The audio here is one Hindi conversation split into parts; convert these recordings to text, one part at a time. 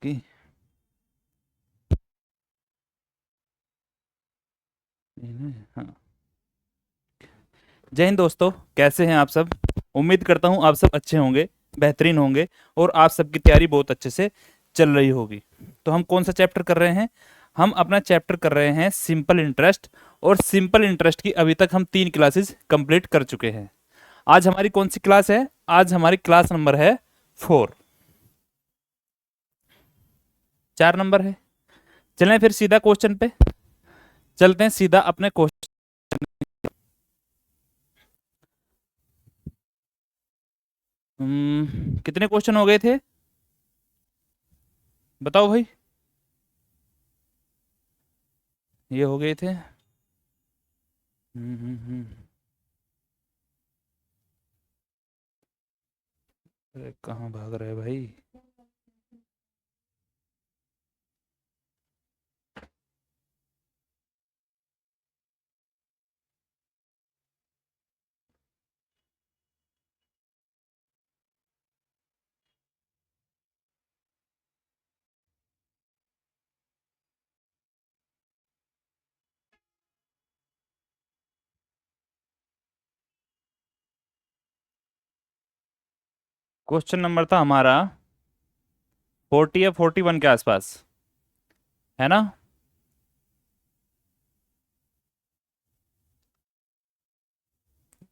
ओके। हाँ। जय हिंद दोस्तों, कैसे हैं आप सब। उम्मीद करता हूं आप सब अच्छे होंगे, बेहतरीन होंगे और आप सबकी तैयारी बहुत अच्छे से चल रही होगी। तो हम कौन सा चैप्टर कर रहे हैं? हम अपना चैप्टर कर रहे हैं सिंपल इंटरेस्ट। और सिंपल इंटरेस्ट की अभी तक हम 3 क्लासेस कंप्लीट कर चुके हैं। आज हमारी कौन सी क्लास है? आज हमारी क्लास नंबर है 4। 4 नंबर है। चलें फिर सीधा क्वेश्चन पे चलते हैं, सीधा अपने क्वेश्चन। कितने क्वेश्चन हो गए थे बताओ भाई? ये हो गए थे। हम्म। अरे कहाँ भाग रहे भाई? क्वेश्चन नंबर था हमारा 40 या 41 के आसपास, है ना?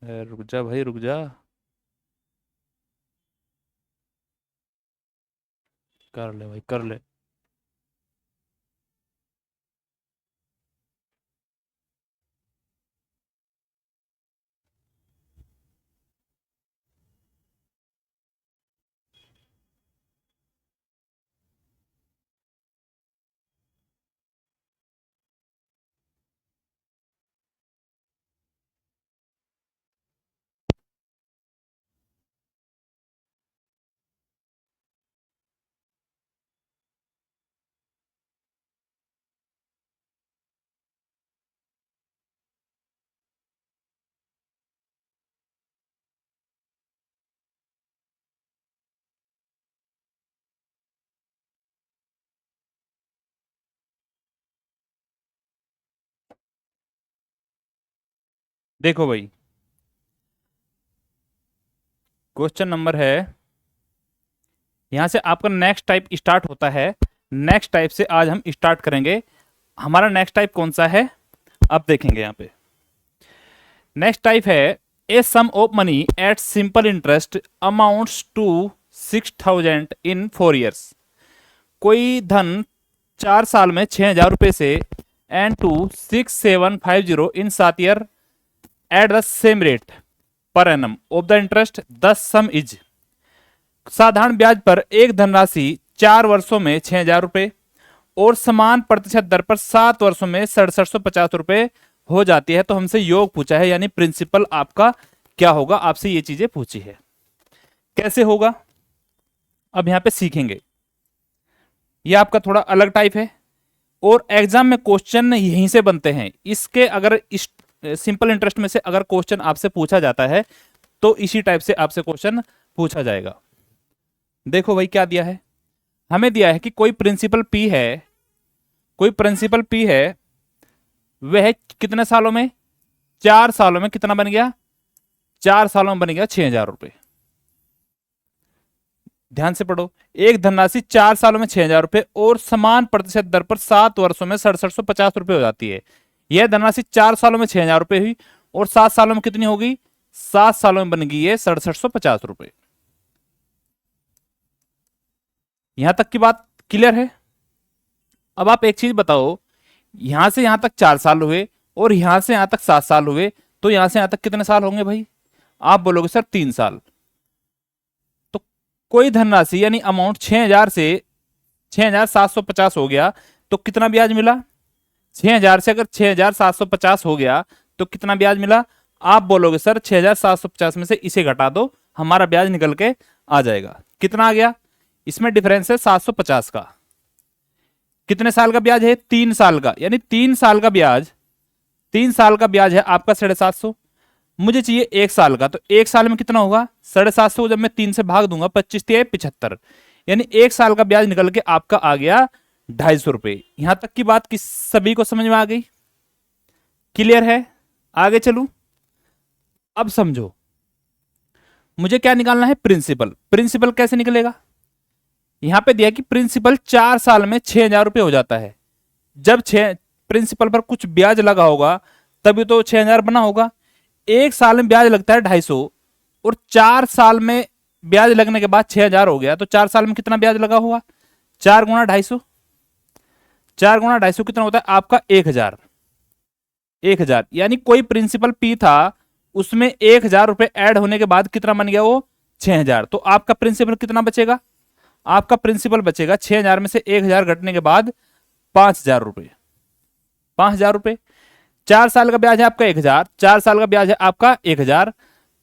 रुक जा भाई, रुक जा। कर ले भाई, कर ले। देखो भाई, क्वेश्चन नंबर है, यहां से आपका नेक्स्ट टाइप स्टार्ट होता है। नेक्स्ट टाइप से आज हम स्टार्ट करेंगे। हमारा नेक्स्ट टाइप कौन सा है अब देखेंगे यहाँ पे। नेक्स्ट टाइप है a sum of money at simple interest amounts to 6000 in 4 years। कोई धन 4 साल में 6000 रुपए से and to 6750 in 7 year at the same rate per annum of the interest the sum is. साधारण ब्याज पर एक धनराशि 4 वर्षों में 6000 रुपए और समान प्रतिशत दर पर 7 वर्षों में 6750 रुपए हो जाती है। तो हमसे योग पूछा है, यानी प्रिंसिपल आपका क्या होगा, आपसे ये चीजें पूछी है। कैसे होगा अब यहाँ पे सीखेंगे। ये आपका थोड़ा अलग टाइप है और एग्जाम में क्वेश्चन यहीं से बनते हैं। इसके अगर इस सिंपल इंटरेस्ट में से अगर क्वेश्चन आपसे पूछा जाता है तो इसी टाइप से आपसे क्वेश्चन पूछा जाएगा। देखो भाई क्या दिया है, हमें दिया है कि कोई प्रिंसिपल पी है, कोई प्रिंसिपल पी है, वह कितने सालों में? 4 सालों में कितना बन गया? 4 सालों में बन गया 6000 रुपए। ध्यान से पढ़ो, एक धनराशि 4 सालों में 6000 रुपए और समान प्रतिशत दर पर 7 वर्षों में 6750 रुपए हो जाती है। यह धनराशि 4 सालों में 6000 रुपए हुई और 7 सालों में कितनी होगी? 7 सालों में बन गई है 6750 रुपए। यहां तक की बात क्लियर है? अब आप एक चीज बताओ, यहां से यहां तक 4 साल हुए और यहां से यहां तक 7 साल हुए, तो यहां से यहां तक कितने साल होंगे भाई? आप बोलोगे सर 3 साल। तो कोई धनराशि यानी अमाउंट 6000 से 6750 हो गया, तो कितना ब्याज मिला? 6000 से अगर 6750 हो गया तो कितना ब्याज मिला? आप बोलोगे सर 6750 में से इसे घटा दो, हमारा ब्याज निकल के आ जाएगा। कितना आ गया? इसमें डिफरेंस है 750 का। कितने साल का ब्याज है? 3 साल का, यानी 3 साल का ब्याज, 3 साल का ब्याज है आपका 750। मुझे चाहिए 1 साल का, तो 1 साल में कितना होगा? 750 जब मैं 3 से भाग दूंगा 25 तिया 75, यानी 1 साल का ब्याज निकल के आपका आ गया 250 रुपए। यहां तक की बात किस सभी को समझ में आ गई? क्लियर है? आगे चलूं, अब समझो, मुझे क्या निकालना है? प्रिंसिपल। प्रिंसिपल कैसे निकलेगा? यहां पे दिया कि प्रिंसिपल 4 साल में 6,000 रुपए हो जाता है। जब प्रिंसिपल पर कुछ ब्याज लगा होगा तभी तो 6,000 बना होगा। 1 साल में ब्याज लगता है 250 और 4 साल में ब्याज लगने के बाद 6,000 हो गया, तो 4 साल में कितना ब्याज लगा होगा? 4 गुणा 250, 4 गुणा 250 कितना होता है आपका? 1,000। 1,000 यानी कोई प्रिंसिपल पी था, उसमें 1,000 रुपए ऐड होने के बाद कितना बन गया वो? 6,000। तो आपका प्रिंसिपल कितना बचेगा? आपका प्रिंसिपल बचेगा 6,000 में से 1,000 घटने के बाद 5,000 रुपए। 5,000 रुपए। 4 साल का ब्याज है आपका 1,000, 4 साल का ब्याज है आपका 1,000।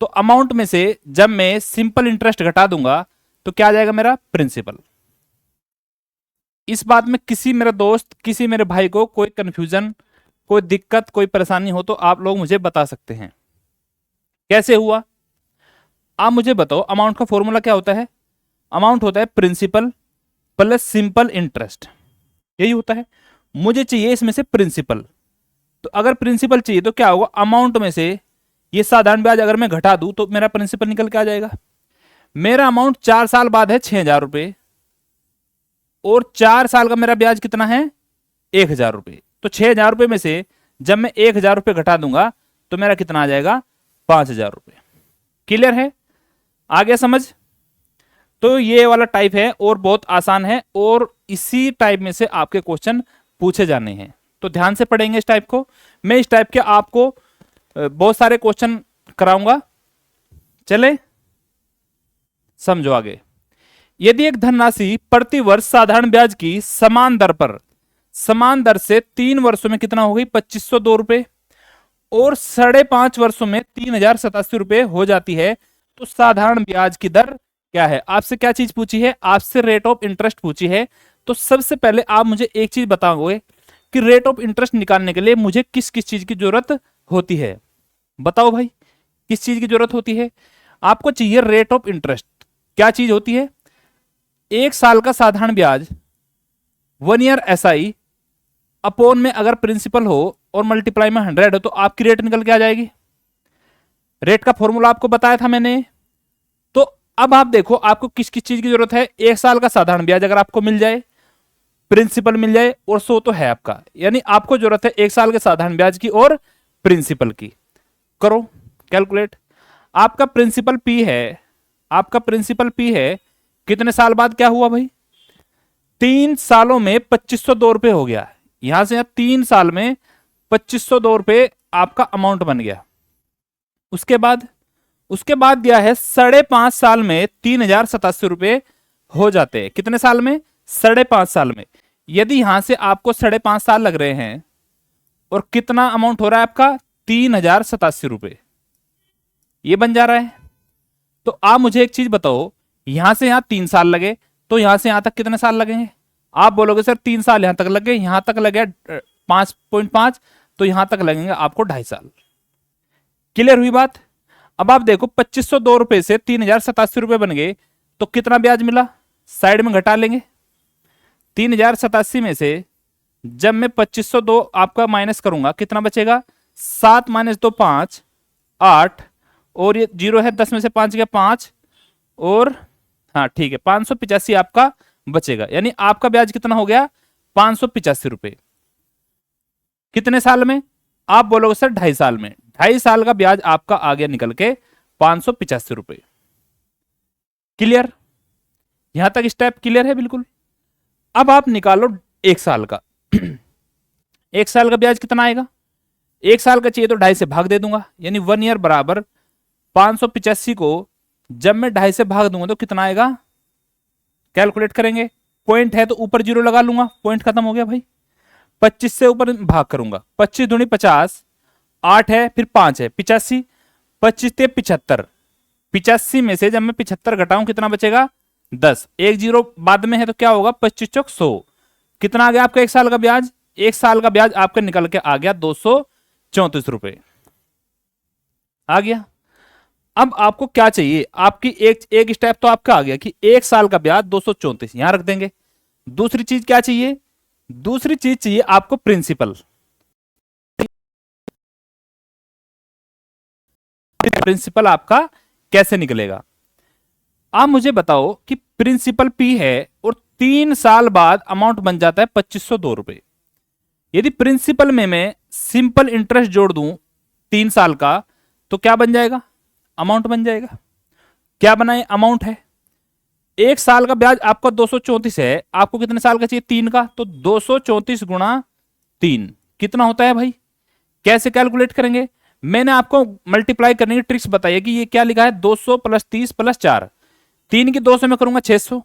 तो अमाउंट में से जब मैं सिंपल इंटरेस्ट घटा दूंगा तो क्या आ जाएगा मेरा? प्रिंसिपल। इस बात में किसी मेरे दोस्त, किसी मेरे भाई को कोई कंफ्यूजन, कोई दिक्कत, कोई परेशानी हो तो आप लोग मुझे बता सकते हैं। कैसे हुआ आप मुझे बताओ। अमाउंट का फॉर्मूला क्या होता है? अमाउंट होता है प्रिंसिपल प्लस सिंपल इंटरेस्ट, यही होता है। मुझे चाहिए इसमें से प्रिंसिपल, तो अगर प्रिंसिपल चाहिए तो क्या होगा? अमाउंट में से ये साधारण ब्याज अगर मैं घटा दूं तो मेरा प्रिंसिपल निकल के आ जाएगा। मेरा अमाउंट 4 साल बाद है 6,000 रुपए और 4 साल का मेरा ब्याज कितना है? 1,000 रुपए। तो 6,000 रुपए में से जब मैं 1,000 रुपए घटा दूंगा तो मेरा कितना आ जाएगा? 5,000 रुपए। क्लियर है? आ गया समझ? तो ये वाला टाइप है और बहुत आसान है और इसी टाइप में से आपके क्वेश्चन पूछे जाने हैं, तो ध्यान से पढ़ेंगे इस टाइप को। मैं इस टाइप के आपको बहुत सारे क्वेश्चन कराऊंगा। चले समझो आगे। यदि एक धनराशि प्रति वर्ष साधारण ब्याज की समान दर से 3 वर्षों में कितना हो गई? 2,502 रुपए और 5.5 वर्षों में 3,087 रुपए हो जाती है, तो साधारण ब्याज की दर क्या है? आपसे क्या चीज पूछी है? आपसे रेट ऑफ इंटरेस्ट पूछी है। तो सबसे पहले आप मुझे एक चीज बताओगे कि रेट ऑफ इंटरेस्ट निकालने के लिए मुझे किस किस चीज की जरूरत होती है? बताओ भाई, किस चीज की जरूरत होती है? आपको चाहिए रेट ऑफ इंटरेस्ट। क्या चीज होती है? 1 साल का साधारण ब्याज 1 ईयर SI अपोन में अगर प्रिंसिपल हो और मल्टीप्लाई में 100 हो तो आपकी रेट निकल के आ जाएगी। रेट का फॉर्मूला आपको बताया था मैंने। तो अब आप देखो आपको किस किस चीज की जरूरत है। 1 साल का साधारण ब्याज अगर आपको मिल जाए, प्रिंसिपल मिल जाए और 100 तो है आपका, यानी आपको जरूरत है 1 साल के साधारण ब्याज की और प्रिंसिपल की। करो कैलकुलेट। आपका प्रिंसिपल P है, आपका प्रिंसिपल P है, कितने साल बाद क्या हुआ भाई? 3 सालों में 2,502 रुपए हो गया। यहां से 3 साल में 2,502 रुपए आपका अमाउंट बन गया। उसके बाद दिया है 5.5 साल में 3,087 रुपए हो जाते हैं। कितने साल में? 5.5 साल में। यदि यहां से आपको 5.5 साल लग रहे हैं और कितना अमाउंट हो रहा है आपका? 3,087 रुपए, ये बन जा रहा है। तो आप मुझे एक चीज बताओ, यहां से यहां 3 साल लगे तो यहां से यहां तक कितने साल लगेंगे? आप बोलोगे सर 3 साल यहां तक लगे, यहां तक लगे 5.5, तो यहां तक लगेंगे आपको 2.5 साल। क्लियर हुई बात? अब आप देखो 2,502 रुपए से 3,087 रुपए बन गए तो कितना ब्याज मिला? साइड में घटा लेंगे। 3,087 में से जब मैं 2,502 आपका माइनस करूंगा कितना बचेगा? 7 - 2 5, 8 और ये 0 है, 10 में से 5 गया 5 और हाँ ठीक है 585 आपका बचेगा। यानी आपका ब्याज कितना हो गया? 585 रुपए। कितने साल में? आप बोलोगे सर 2.5 साल में। 2.5 साल का ब्याज आपका आ गया निकल के 585 रुपए। क्लियर? यहां तक स्टेप क्लियर है बिल्कुल। अब आप निकालो 1 साल का। 1 साल का ब्याज कितना आएगा? 1 साल का चाहिए तो 2.5 से भाग दे दूंगा, यानी 1 ईयर बराबर 585 को जब मैं 2.5 से भाग दूंगा तो कितना आएगा? कैलकुलेट करेंगे। पॉइंट है तो ऊपर 0 लगा लूंगा, पॉइंट खत्म हो गया भाई। 25 से ऊपर भाग करूंगा, 25 दूनी 50, 8 है फिर 5 है 85, 25 ते 75, 85 में से जब मैं 75 घटाऊं कितना बचेगा? 10, 1 0 बाद में है तो क्या होगा? 25 चौक 100। कितना आ गया आपका 1 साल का ब्याज? 1 साल का ब्याज आपका निकल के आ गया 234 रुपए आ गया। अब आपको क्या चाहिए, आपकी एक स्टेप तो आपका आ गया कि 1 साल का ब्याज 234 यहां रख देंगे। दूसरी चीज क्या चाहिए, दूसरी चीज चाहिए आपको प्रिंसिपल। प्रिंसिपल आपका कैसे निकलेगा, आप मुझे बताओ कि प्रिंसिपल पी है और 3 साल बाद अमाउंट बन जाता है 2502 रुपए। यदि प्रिंसिपल में मैं सिंपल इंटरेस्ट जोड़ दूं 3 साल का तो क्या बन जाएगा, अमाउंट बन जाएगा। क्या बना है, अमाउंट है। 1 साल का ब्याज आपका 234 है, आपको कितने साल का चाहिए, 3 का, तो 234 गुणा 3 कितना होता है भाई, कैसे कैलकुलेट करेंगे। मैंने आपको मल्टीप्लाई करने की ट्रिक्स बताई है कि ये क्या लिखा है, 200 प्लस 30 प्लस 4, 3 की 200 में करूंगा 600,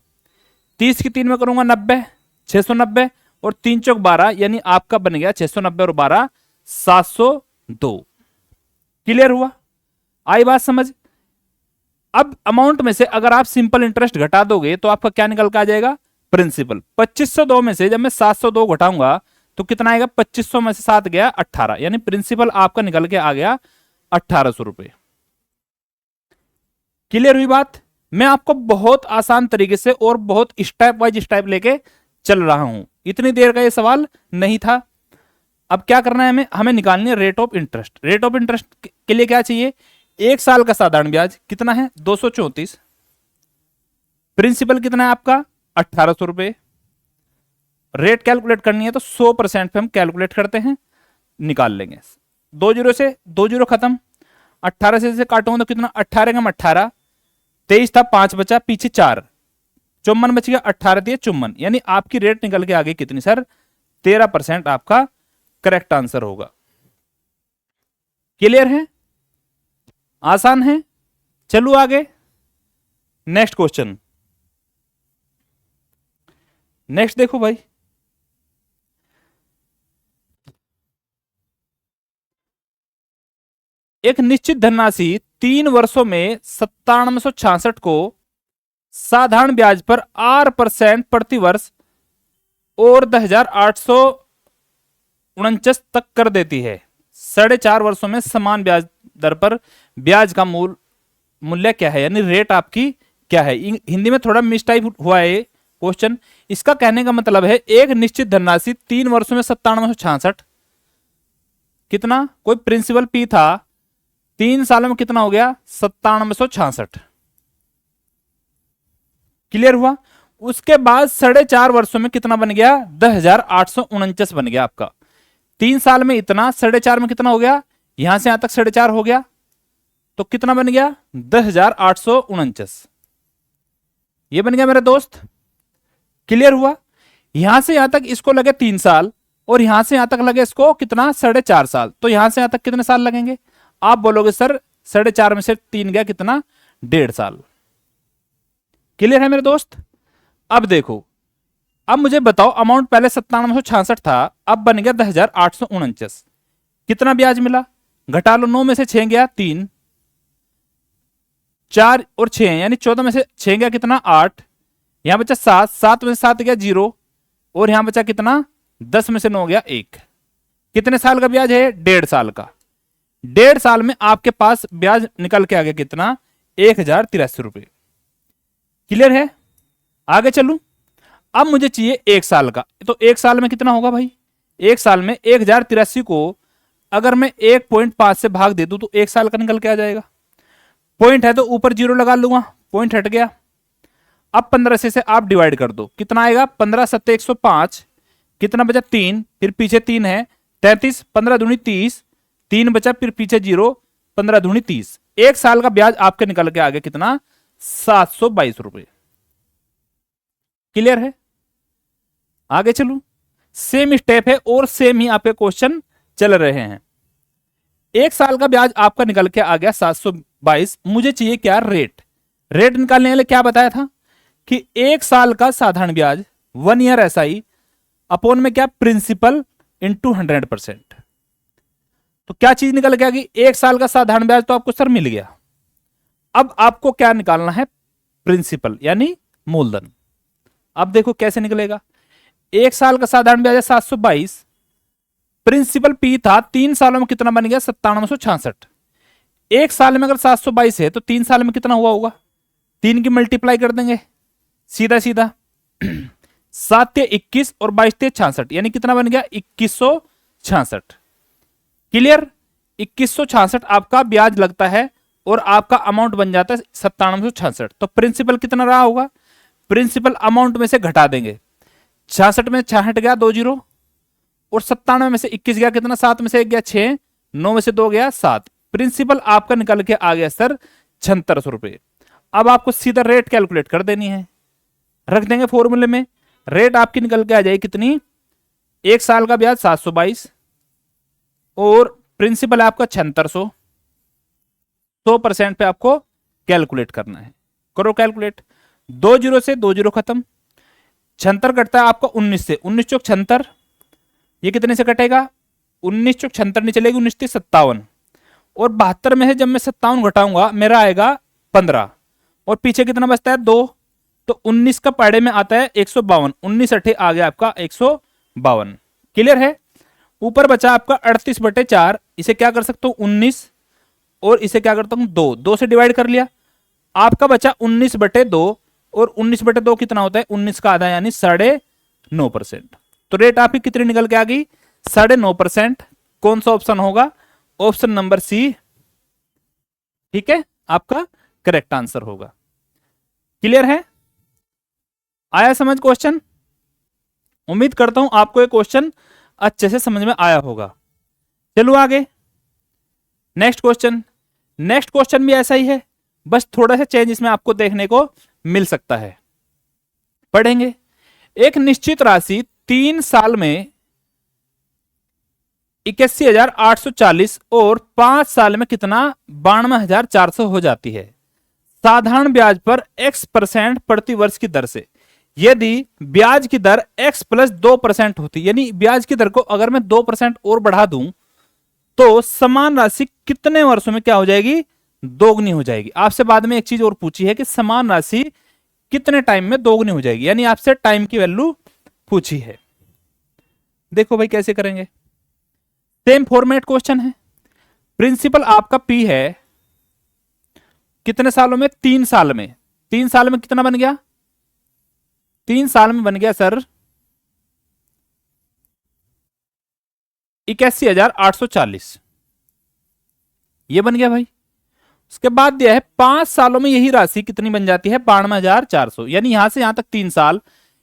30 की 3 में करूंगा 90, 690 और 3 चौक 12, यानी आपका बन गया 690 और 12 702। क्लियर हुआ, आई बात समझ। अब अमाउंट में से अगर आप सिंपल इंटरेस्ट घटा दोगे तो आपका क्या निकल के आ जाएगा, प्रिंसिपल। 2502 में से जब मैं 702 घटाऊंगा तो कितना आएगा, 2500 में से 7 गया 18, यानी प्रिंसिपल आपका निकल के आ गया 1800 रुपए। क्लियर हुई बात। मैं आपको बहुत आसान तरीके से और बहुत स्टेप वाइज स्टेप लेके चल रहा हूं, इतनी देर का ये सवाल नहीं था। अब क्या करना है, हमें निकालनी है rate of interest. Rate of interest के लिए क्या चाहिए, 1 साल का साधारण ब्याज कितना है 234, प्रिंसिपल कितना है आपका 1800 रुपए। रेट कैलकुलेट करनी है तो 100% पे हम कैलकुलेट करते हैं, निकाल लेंगे। 2 जीरो से 2 जीरो खत्म, 18 से काटूंगा तो कितना, 18 कम 18, 23 था 5 बचा, पीछे 4, 54 बच गया, 18 दिए 54, यानी आपकी रेट निकल के आ गई कितनी सर, 13% आपका करेक्ट आंसर होगा। क्लियर है, आसान है। चलो आगे, नेक्स्ट क्वेश्चन। नेक्स्ट देखो भाई, एक निश्चित धनराशि 3 वर्षों में 9766 को साधारण ब्याज पर 8% प्रति वर्ष और 10,849 तक कर देती है। 4.5 वर्षों में समान ब्याज दर पर ब्याज का मूल्य क्या है, यानी रेट आपकी क्या है। हिंदी में थोड़ा मिसटाइप हुआ है क्वेश्चन। इसका कहने का मतलब है एक निश्चित धनराशि 3 वर्षों में 9766 कितना, कोई प्रिंसिपल पी था, 3 सालों में कितना हो गया 9766। क्लियर हुआ। उसके बाद 4.5 वर्षों में कितना बन गया, 10,849 बन गया आपका। 3 साल में इतना, 4.5 में कितना हो गया, यहां से यहां तक 4.5 हो गया, तो कितना बन गया 10,849, ये बन गया मेरे दोस्त। क्लियर हुआ। यहां से यहां तक इसको लगे 3 साल और यहां से यहां तक लगे इसको कितना 4.5 साल, तो यहां से यहां तक कितने साल लगेंगे, आप बोलोगे सर 4.5 में से 3 गया कितना, 1.5 साल। क्लियर है मेरे दोस्त। अब देखो, अब मुझे बताओ अमाउंट पहले 9766 था, अब बन गया 10,849, कितना ब्याज मिला, घटा लो, 9 में से 6 गया 3, 4 और 6 यानी 14 में से 6 गया कितना 8, यहां बचा 7, 7 में से 7 गया 0 और यहां बचा कितना 10 में से 9 गया 1। कितने साल का ब्याज है, 1.5 साल का। 1.5 साल में आपके पास ब्याज निकल के आ गया कितना, 1,083 रुपए। क्लियर है, आगे चलूं। अब मुझे चाहिए 1 साल का, तो 1 साल में कितना होगा भाई, 1 साल में 1,083 को अगर मैं 1.5 से भाग दे दूं तो 1 साल का निकल के आ जाएगा। पॉइंट है तो ऊपर 0 लगा लूंगा, पॉइंट हट गया। अब 15 से आप डिवाइड कर दो, कितना आएगा 15 सत्ते 105, कितना बचा 3, फिर पीछे 3 है 33, 15 दूनी 30, 3 बचा फिर पीछे 0, 15 दूनी 30। 1 साल का ब्याज आपके निकल के आ गया कितना 722 रुपए। क्लियर है, आगे चलूं। सेम स्टेप है और सेम ही आपके क्वेश्चन चल रहे हैं। 1 साल का ब्याज आपका निकल के आ गया 722। मुझे चाहिए क्या, रेट। रेट निकालने के लिए क्या बताया था कि 1 साल का साधारण ब्याज 1 ईयर एसआई अपॉन में क्या, प्रिंसिपल इंटू 100%। तो क्या चीज निकल के आ गई, 1 साल का साधारण ब्याज तो आपको सर मिल गया। अब आपको क्या निकालना है, प्रिंसिपल यानी मूलधन। अब देखो कैसे निकलेगा, 1 साल का साधारण ब्याज है 722, प्रिंसिपल पी था 3 सालों में कितना बन गया 9766, एक साल में अगर 722 है तो 3 साल में कितना हुआ होगा? 3 की मल्टीप्लाई कर देंगे सीधा सीधा। 7 ते 21 और 22 ते 66, यानी कितना बन गया? 2166। क्लियर? 2166 आपका ब्याज लगता है और आपका अमाउंट बन जाता है 9766। तो प्रिंसिपल कितना रहा होगा? प्रिंसिपल अमाउंट में से घटा देंगे। 66 में 6 हट गया, 2 जीरो, और 97 में से 21 गया कितना? 7 में से 1 गया 6, 9 में से 2 गया 7। प्रिंसिपल आपका निकल के आ गया सर 7600 रुपए। अब आपको सीधा रेट कैलकुलेट कर देनी है, रख देंगे फॉर्मूले में। रेट आपकी निकल के आ जाएगी कितनी? एक साल का ब्याज 722 और प्रिंसिपल आपका 7600। 100% पे आपको कैलकुलेट करना है। करो कैलकुलेट। 2 जीरो से 2 जीरो खत्म। 76 कटता है आपका 19 से, 19 चौक 76, ये कितने से कटेगा? 19 चौक 76 नहीं चलेगी, 19 57, और 72 में से जब मैं 57 घटाऊंगा मेरा आएगा 15, और पीछे कितना बचता है? 2। तो 19 का पढ़े में आता है 152, 19 अठे आ गया आपका 152। क्लियर है? ऊपर बचा आपका 38/4, इसे क्या कर सकता हूं? 19, और इसे क्या करता हूं? 2, 2 से डिवाइड कर लिया, आपका बचा 19/2, और 19/2 कितना होता है? 19 का आधा, यानी 9.5%। तो रेट आपकी कितनी निकल के आ गई? 9.5%। कौन सा ऑप्शन होगा? ऑप्शन नंबर सी, ठीक है, आपका करेक्ट आंसर होगा। क्लियर है? आया समझ क्वेश्चन? उम्मीद करता हूं आपको ये क्वेश्चन अच्छे से समझ में आया होगा। चलो आगे, नेक्स्ट क्वेश्चन। नेक्स्ट क्वेश्चन भी ऐसा ही है, बस थोड़ा सा चेंज इसमें आपको देखने को मिल सकता है। पढ़ेंगे। एक निश्चित राशि 3 साल में 81,840 और 5 साल में कितना? 92,400 हो जाती है साधारण ब्याज पर x% प्रति वर्ष की दर से। यदि ब्याज की दर x प्लस 2% होती, यानी ब्याज की दर को अगर मैं 2% और बढ़ा दूं तो समान राशि कितने वर्षों में क्या हो जाएगी? दोगुनी हो जाएगी। आपसे बाद में एक चीज और पूछी है कि समान राशि कितने टाइम में दोगुनी हो जाएगी, यानी आपसे टाइम की वैल्यू पूछी है। देखो भाई कैसे करेंगे। सेम फॉर्मेट क्वेश्चन है। प्रिंसिपल आपका P है, कितने सालों में? 3 साल में। 3 साल में कितना बन गया? 3 साल में बन गया सर 81,840, ये बन गया भाई। उसके बाद दिया है 5 सालों में यही राशि कितनी बन जाती है? 92,400, यानी यहां से यहां तक 3 साल,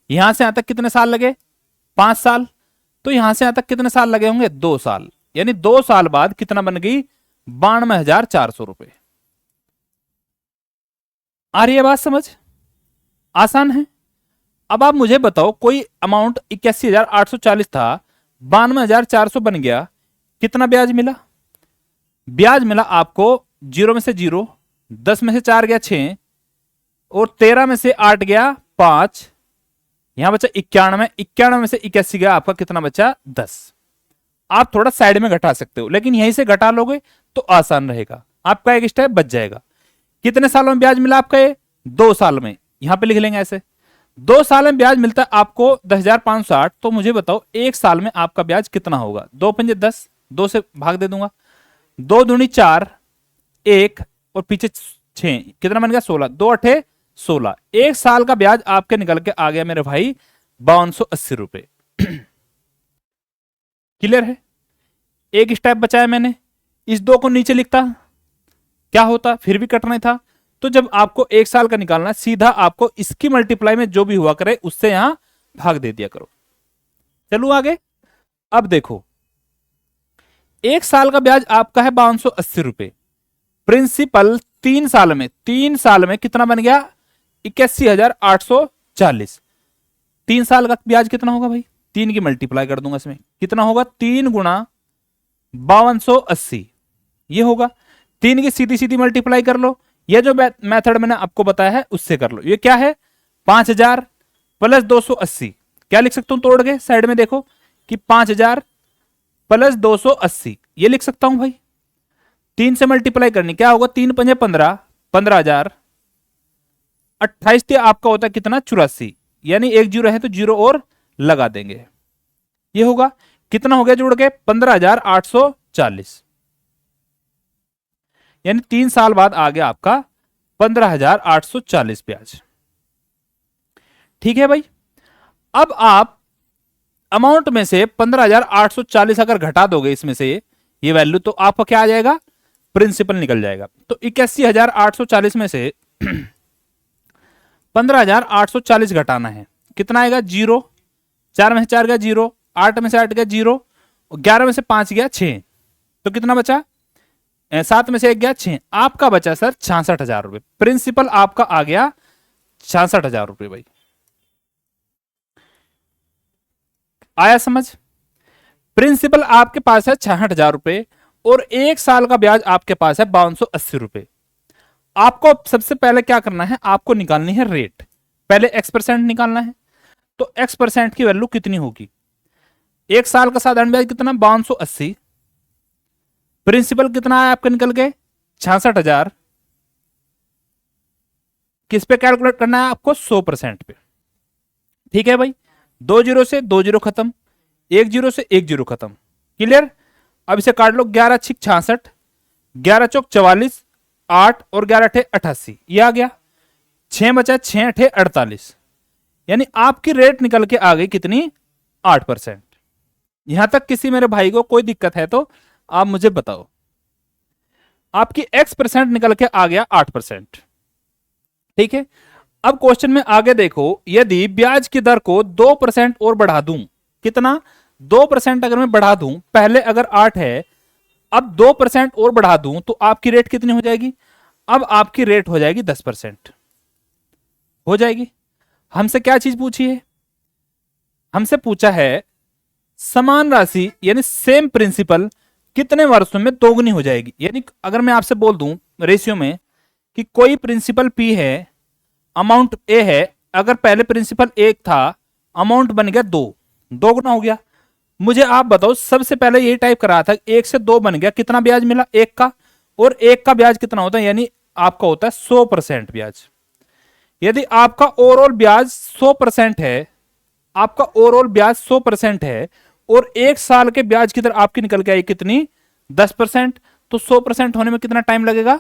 यहां से यहां तक कितने साल लगे? 5 साल। तो यहां से यहां तक कितने साल लगे होंगे? 2 साल, यानी 2 साल बाद कितना बन गई? 92,400 रुपए। आ रही है बात समझ? आसान है। अब आप मुझे बताओ, कोई अमाउंट 81,840 था, 92,400 बन गया, कितना ब्याज मिला? ब्याज मिला आपको 0 में से 0, 10 में से 4 गया 6, और 13 में से 8 गया 5, यहां बचा 91, 91 में से 81 गया, आपका कितना बचा? 10। आप थोड़ा साइड में घटा सकते हो, लेकिन यहीं से घटा लोगे तो आसान रहेगा, आपका एक स्टेप बच जाएगा। कितने सालों में ब्याज मिला आपका? ये 2 साल में, यहां पे लिख लेंगे ऐसे। 2 साल में ब्याज मिलता है आपको 10,560, तो मुझे बताओ 1 साल में आपका ब्याज कितना होगा? 2 पंजे 10, 2 से भाग दे दूंगा, 2 दूनी 4, 1 और पीछे 6, कितना बन गया? 16, 2 अठे 16। 1 साल का ब्याज आपके निकल के आ गया मेरे भाई 5280 रुपए। क्लियर है? एक स्टेप बचाया मैंने। इस 2 को नीचे लिखता क्या होता? फिर भी कटना था। तो जब आपको 1 साल का निकालना, सीधा आपको इसकी मल्टीप्लाई में जो भी हुआ करे उससे यहां भाग दे दिया करो। चलो आगे। अब देखो, 1 साल का ब्याज आपका है 5280 रुपए। प्रिंसिपल 3 साल में, 3 साल में कितना बन गया? 81,840। 3 साल का ब्याज कितना होगा भाई? 3 की मल्टीप्लाई कर दूंगा इसमें, कितना होगा? 3 गुणा 5280, ये होगा। 3 की सीधी सीधी मल्टीप्लाई कर लो, ये जो मेथड मैंने आपको बताया है उससे कर लो। ये क्या है? 5000 प्लस 280, क्या लिख सकता हूं तोड़ के? साइड में देखो कि 5000 प्लस 280, ये लिख सकता हूं भाई। 3 से मल्टीप्लाई करनी, क्या होगा? 3 पंजे 15, 15,000। 28 से आपका होता है कितना? 84, यानी एक जीरो है तो जीरो और लगा देंगे। ये होगा कितना हो गया जोड़ के? 15,840। यानी 3 साल बाद आ गया आपका 15,840 ब्याज। ठीक है भाई। अब आप अमाउंट में से 15,840 अगर घटा दोगे इसमें से ये वैल्यू, तो आपका क्या आ जाएगा, प्रिंसिपल निकल जाएगा। तो 81,840 में से 15,840 घटाना है, कितना आएगा, 0, 4 में से 4 गया 0, 8 में से 8 गया 0, 11 में से 5 गया 6, तो कितना बचा, 7 में से 1 गया 6, आपका बचा सर 66,000 रुपए। प्रिंसिपल आपका आ गया 66,000 रुपए भाई। आया समझ? प्रिंसिपल आपके पास है 66,000 रुपए और 1 साल का ब्याज आपके पास है 5280 रुपए। आपको सबसे पहले क्या करना है, आपको निकालनी है रेट। पहले x% निकालना है, तो x% की वैल्यू कितनी होगी, 1 साल का साधारण ब्याज कितना, 5280, प्रिंसिपल कितना है आपका निकल के 66,000, किस पे कैलकुलेट करना है आपको, 100% पे। ठीक है भाई, 2 जीरो से 2 जीरो खत्म, 1 जीरो से 1 जीरो खत्म, क्लियर। अब इसे काट लो, 11 छिक 66, 11 चौक 44, 8 और 11 अठे 88, ये आ गया, 6 बचा, 6 अठे 48, यानी आपकी रेट निकल के आ गई कितनी, 8%। यहां तक किसी मेरे भाई को कोई दिक्कत है तो आप मुझे बताओ। आपकी x% निकल के आ गया 8%। ठीक है, अब क्वेश्चन में आगे देखो, यदि ब्याज की दर को 2% और बढ़ा दूं, कितना, 2% अगर मैं बढ़ा दूं, पहले अगर 8 है, अब 2% और बढ़ा दूं तो आपकी रेट कितनी हो जाएगी, अब आपकी रेट हो जाएगी 10% हो जाएगी। हमसे क्या चीज पूछी है, हमसे पूछा है समान राशि यानी सेम प्रिंसिपल कितने वर्षों में दोगुनी हो जाएगी। यानी अगर मैं आपसे बोल दूं रेशियो में कि कोई प्रिंसिपल P है, अमाउंट A है, अगर पहले प्रिंसिपल 1 था, अमाउंट बन गया 2, दोगुना हो गया। मुझे आप बताओ, सबसे पहले यही टाइप करा था, 1 से 2 बन गया, कितना ब्याज मिला, 1 का, और 1 का ब्याज कितना होता है, यानी आपका होता है 100% ब्याज। यदि आपका ओवरऑल ब्याज 100% है, आपका ओवरऑल ब्याज 100% है और 1 साल के ब्याज की दर आपकी निकल के आई कितनी, 10%, तो 100% होने में कितना टाइम लगेगा।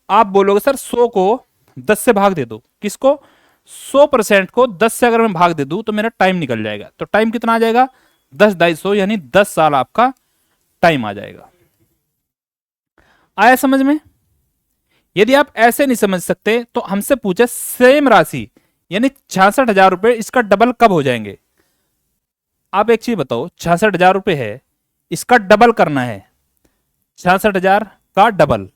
आप बोलोगे सर 100 को 10 से भाग दे दो, किसको, 100% को 10 से अगर मैं भाग दे दूं तो मेरा टाइम निकल जाएगा। तो टाइम कितना आ जाएगा, 10/250, यानी 10 साल आपका टाइम आ जाएगा। आया समझ में? यदि आप ऐसे नहीं समझ सकते तो हमसे पूछे सेम राशि यानी 66,000 रुपए, इसका डबल कब हो जाएंगे। आप एक चीज बताओ, 66,000 रुपए है, इसका डबल करना है, 66,000 का डबल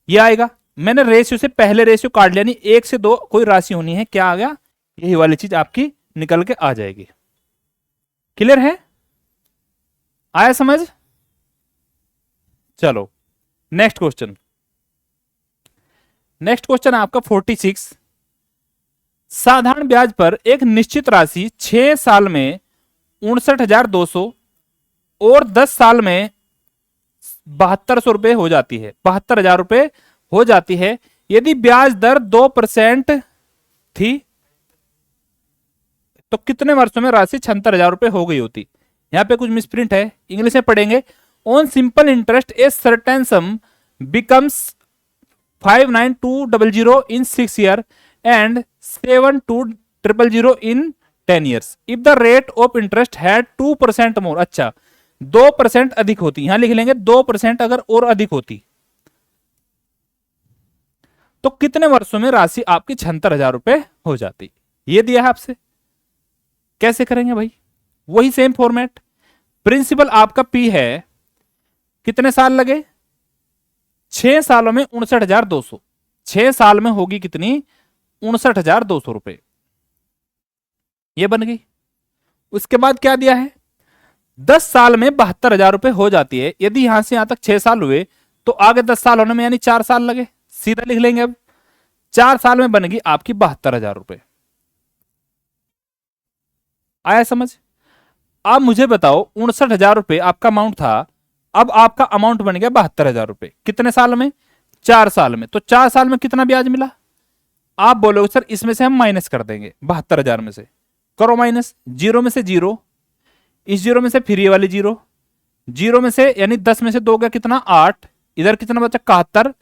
ये आएगा। मैंने रेशियो से पहले रेशियो काट लिया, नहीं 1 से 2 कोई राशि होनी है, क्या आ गया, यही वाली चीज आपकी निकल के आ जाएगी। क्लियर है? आया समझ? चलो नेक्स्ट क्वेश्चन। नेक्स्ट क्वेश्चन आपका 46। साधारण ब्याज पर एक निश्चित राशि 6 साल में 59,200 और 10 साल में 7,200 रुपए हो जाती है, 72,000 रुपए हो जाती है। यदि ब्याज दर 2% थी तो कितने वर्षों में राशि 76,000 रुपए हो गई होती। यहां पे कुछ मिसप्रिंट है, इंग्लिश में पढ़ेंगे। On simple interest a certain some becomes 59200 in 6 years and 72000 in 10 years if the rate of interest had 2% more। अच्छा, 2% अधिक होती, यहां लिख लेंगे 2% अगर और अधिक होती तो कितने वर्षों में राशि आपकी 76,000 रुपए हो जाती। ये दिया है आपसे, कैसे करेंगे भाई, वही सेम फॉर्मेट। प्रिंसिपल आपका P है, कितने साल लगे, 6 सालों में 59,200, 6 साल में होगी कितनी, 59,200 रुपए, ये बन गई। उसके बाद क्या दिया है, 10 साल में 72,000 रुपए हो जाती है। यदि यहां से यहां तक 6 साल हुए तो आगे 10 साल होने में यानी 4 साल लगे, सीधा लिख लेंगे। अब 4 साल में बनेगी आपकी 72,000 रुपए। आया समझ? आप मुझे बताओ, 59,000 रुपए आपका अमाउंट था, अब आपका अमाउंट बन गया 72,000 रुपए, कितने साल में, 4 साल में। तो 4 साल में कितना ब्याज मिला। आप बोलोगे सर इसमें से हम माइनस कर देंगे, 72,000 में से करो माइनस, 0 में से 0, इस 0 में से फिर ये वाली 0, 0 में से यानी 10 में से 2 गया कितना, 8, इधर कितना बचा 71,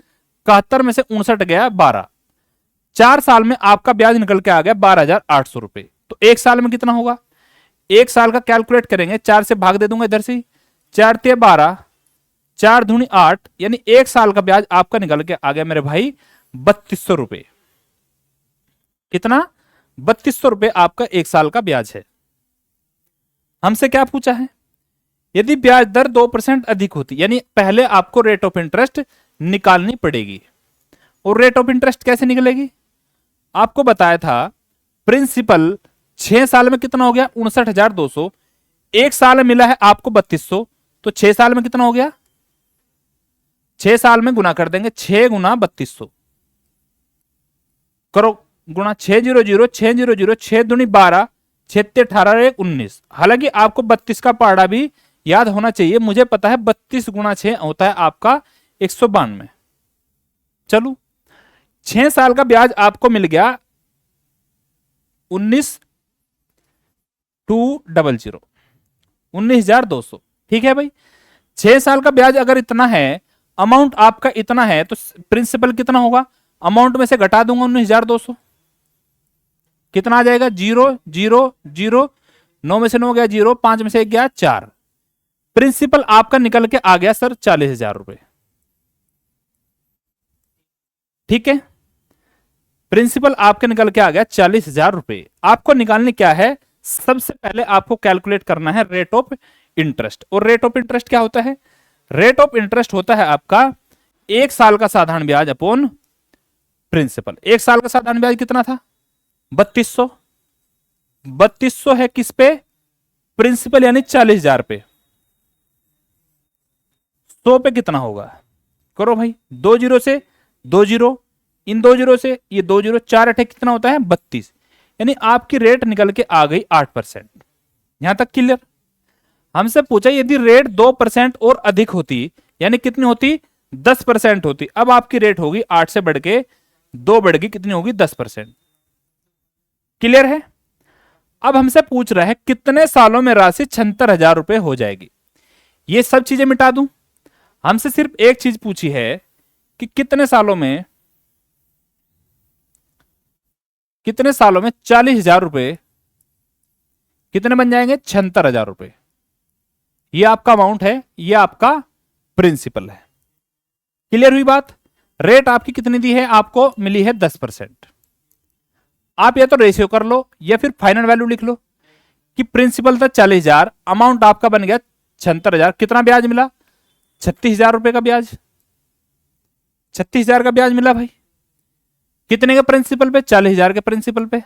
71 में से 59 गया 12, 4 साल में आपका ब्याज निकल के आ गया 12,800 रुपए। तो एक साल में कितना होगा, एक साल का कैलकुलेट करेंगे, 4 से भाग दे दूंगा इधर से, 4 ते 12, 4 दूनी 8, यानी एक साल का ब्याज आपका निकल के आ गया मेरे भाई 3200 रुपए। कितना, 3200 रुपए आपका एक साल का ब्याज है। हमसे क्या पूछा है, यदि ब्याज दर 2% अधिक होती, यानी पहले आपको रेट ऑफ इंटरेस्ट निकालनी पड़ेगी। और रेट ऑफ इंटरेस्ट कैसे निकलेगी, आपको बताया था प्रिंसिपल 6 साल में कितना हो गया 59,200, एक साल में मिला है आपको 3200, तो 6 साल में कितना हो गया, 6 साल में गुना कर देंगे, 6 गुना 3200 करो गुना 600, 600, 6 दूनी 12, 6 ते 18, 19। हालांकि आपको 32 का पहाड़ा भी याद होना चाहिए, मुझे पता है 32 गुना 6 होता है आपका 192। चलो 6 साल का ब्याज आपको मिल गया 19,200, ठीक है भाई। 6 साल का ब्याज अगर इतना है, अमाउंट आपका इतना है, तो प्रिंसिपल कितना होगा, अमाउंट में से घटा दूंगा 19,200, कितना आ जाएगा 0 0 0, 9 में से 9 गया 0, 5 में से 1 गया 4, प्रिंसिपल आपका निकल के आ गया सर 40,000 रुपए। ठीक है, प्रिंसिपल आपके निकल के आ गया 40,000 रुपए। आपको निकालने क्या है, सबसे पहले आपको कैलकुलेट करना है रेट ऑफ इंटरेस्ट। और रेट ऑफ इंटरेस्ट क्या होता है, रेट ऑफ इंटरेस्ट होता है आपका एक साल का साधारण ब्याज अपॉन प्रिंसिपल। एक साल का साधारण ब्याज कितना था 3200, 3200 है किस पे, प्रिंसिपल यानी 40,000 पे, 100 पे कितना होगा, करो भाई, 2 जीरो से 2 जीरो, इन 2 जीरो से ये 2 जीरो, 4 अठे कितना होता है 32, यानी आपकी रेट निकल के आ गई 8%। यहां तक क्लियर। हमसे पूछा यदि रेट 2% और अधिक होती, यानी कितनी होती 10% होती, अब आपकी रेट होगी 8 से बढ़ के 2 बढ़ गई, कितनी होगी 10%। क्लियर है। अब हमसे पूछ रहा है कितने सालों में राशि 76,000 रुपए हो जाएगी। ये सब चीजें मिटा दूं, हमसे सिर्फ एक चीज पूछी है कि कितने सालों में 40,000 रुपए कितने बन जाएंगे 76,000 रुपए। ये आपका अमाउंट है, ये आपका प्रिंसिपल है। क्लियर हुई बात। रेट आपकी कितनी दी है, आपको मिली है 10%। आप या तो रेशियो कर लो या फिर फाइनल वैल्यू लिख लो कि प्रिंसिपल था 40,000, अमाउंट आपका बन गया 76,000, कितना ब्याज मिला 36,000 रुपए का ब्याज, 36,000 का ब्याज मिला भाई। कितने के प्रिंसिपल पे, 40,000 के प्रिंसिपल पे।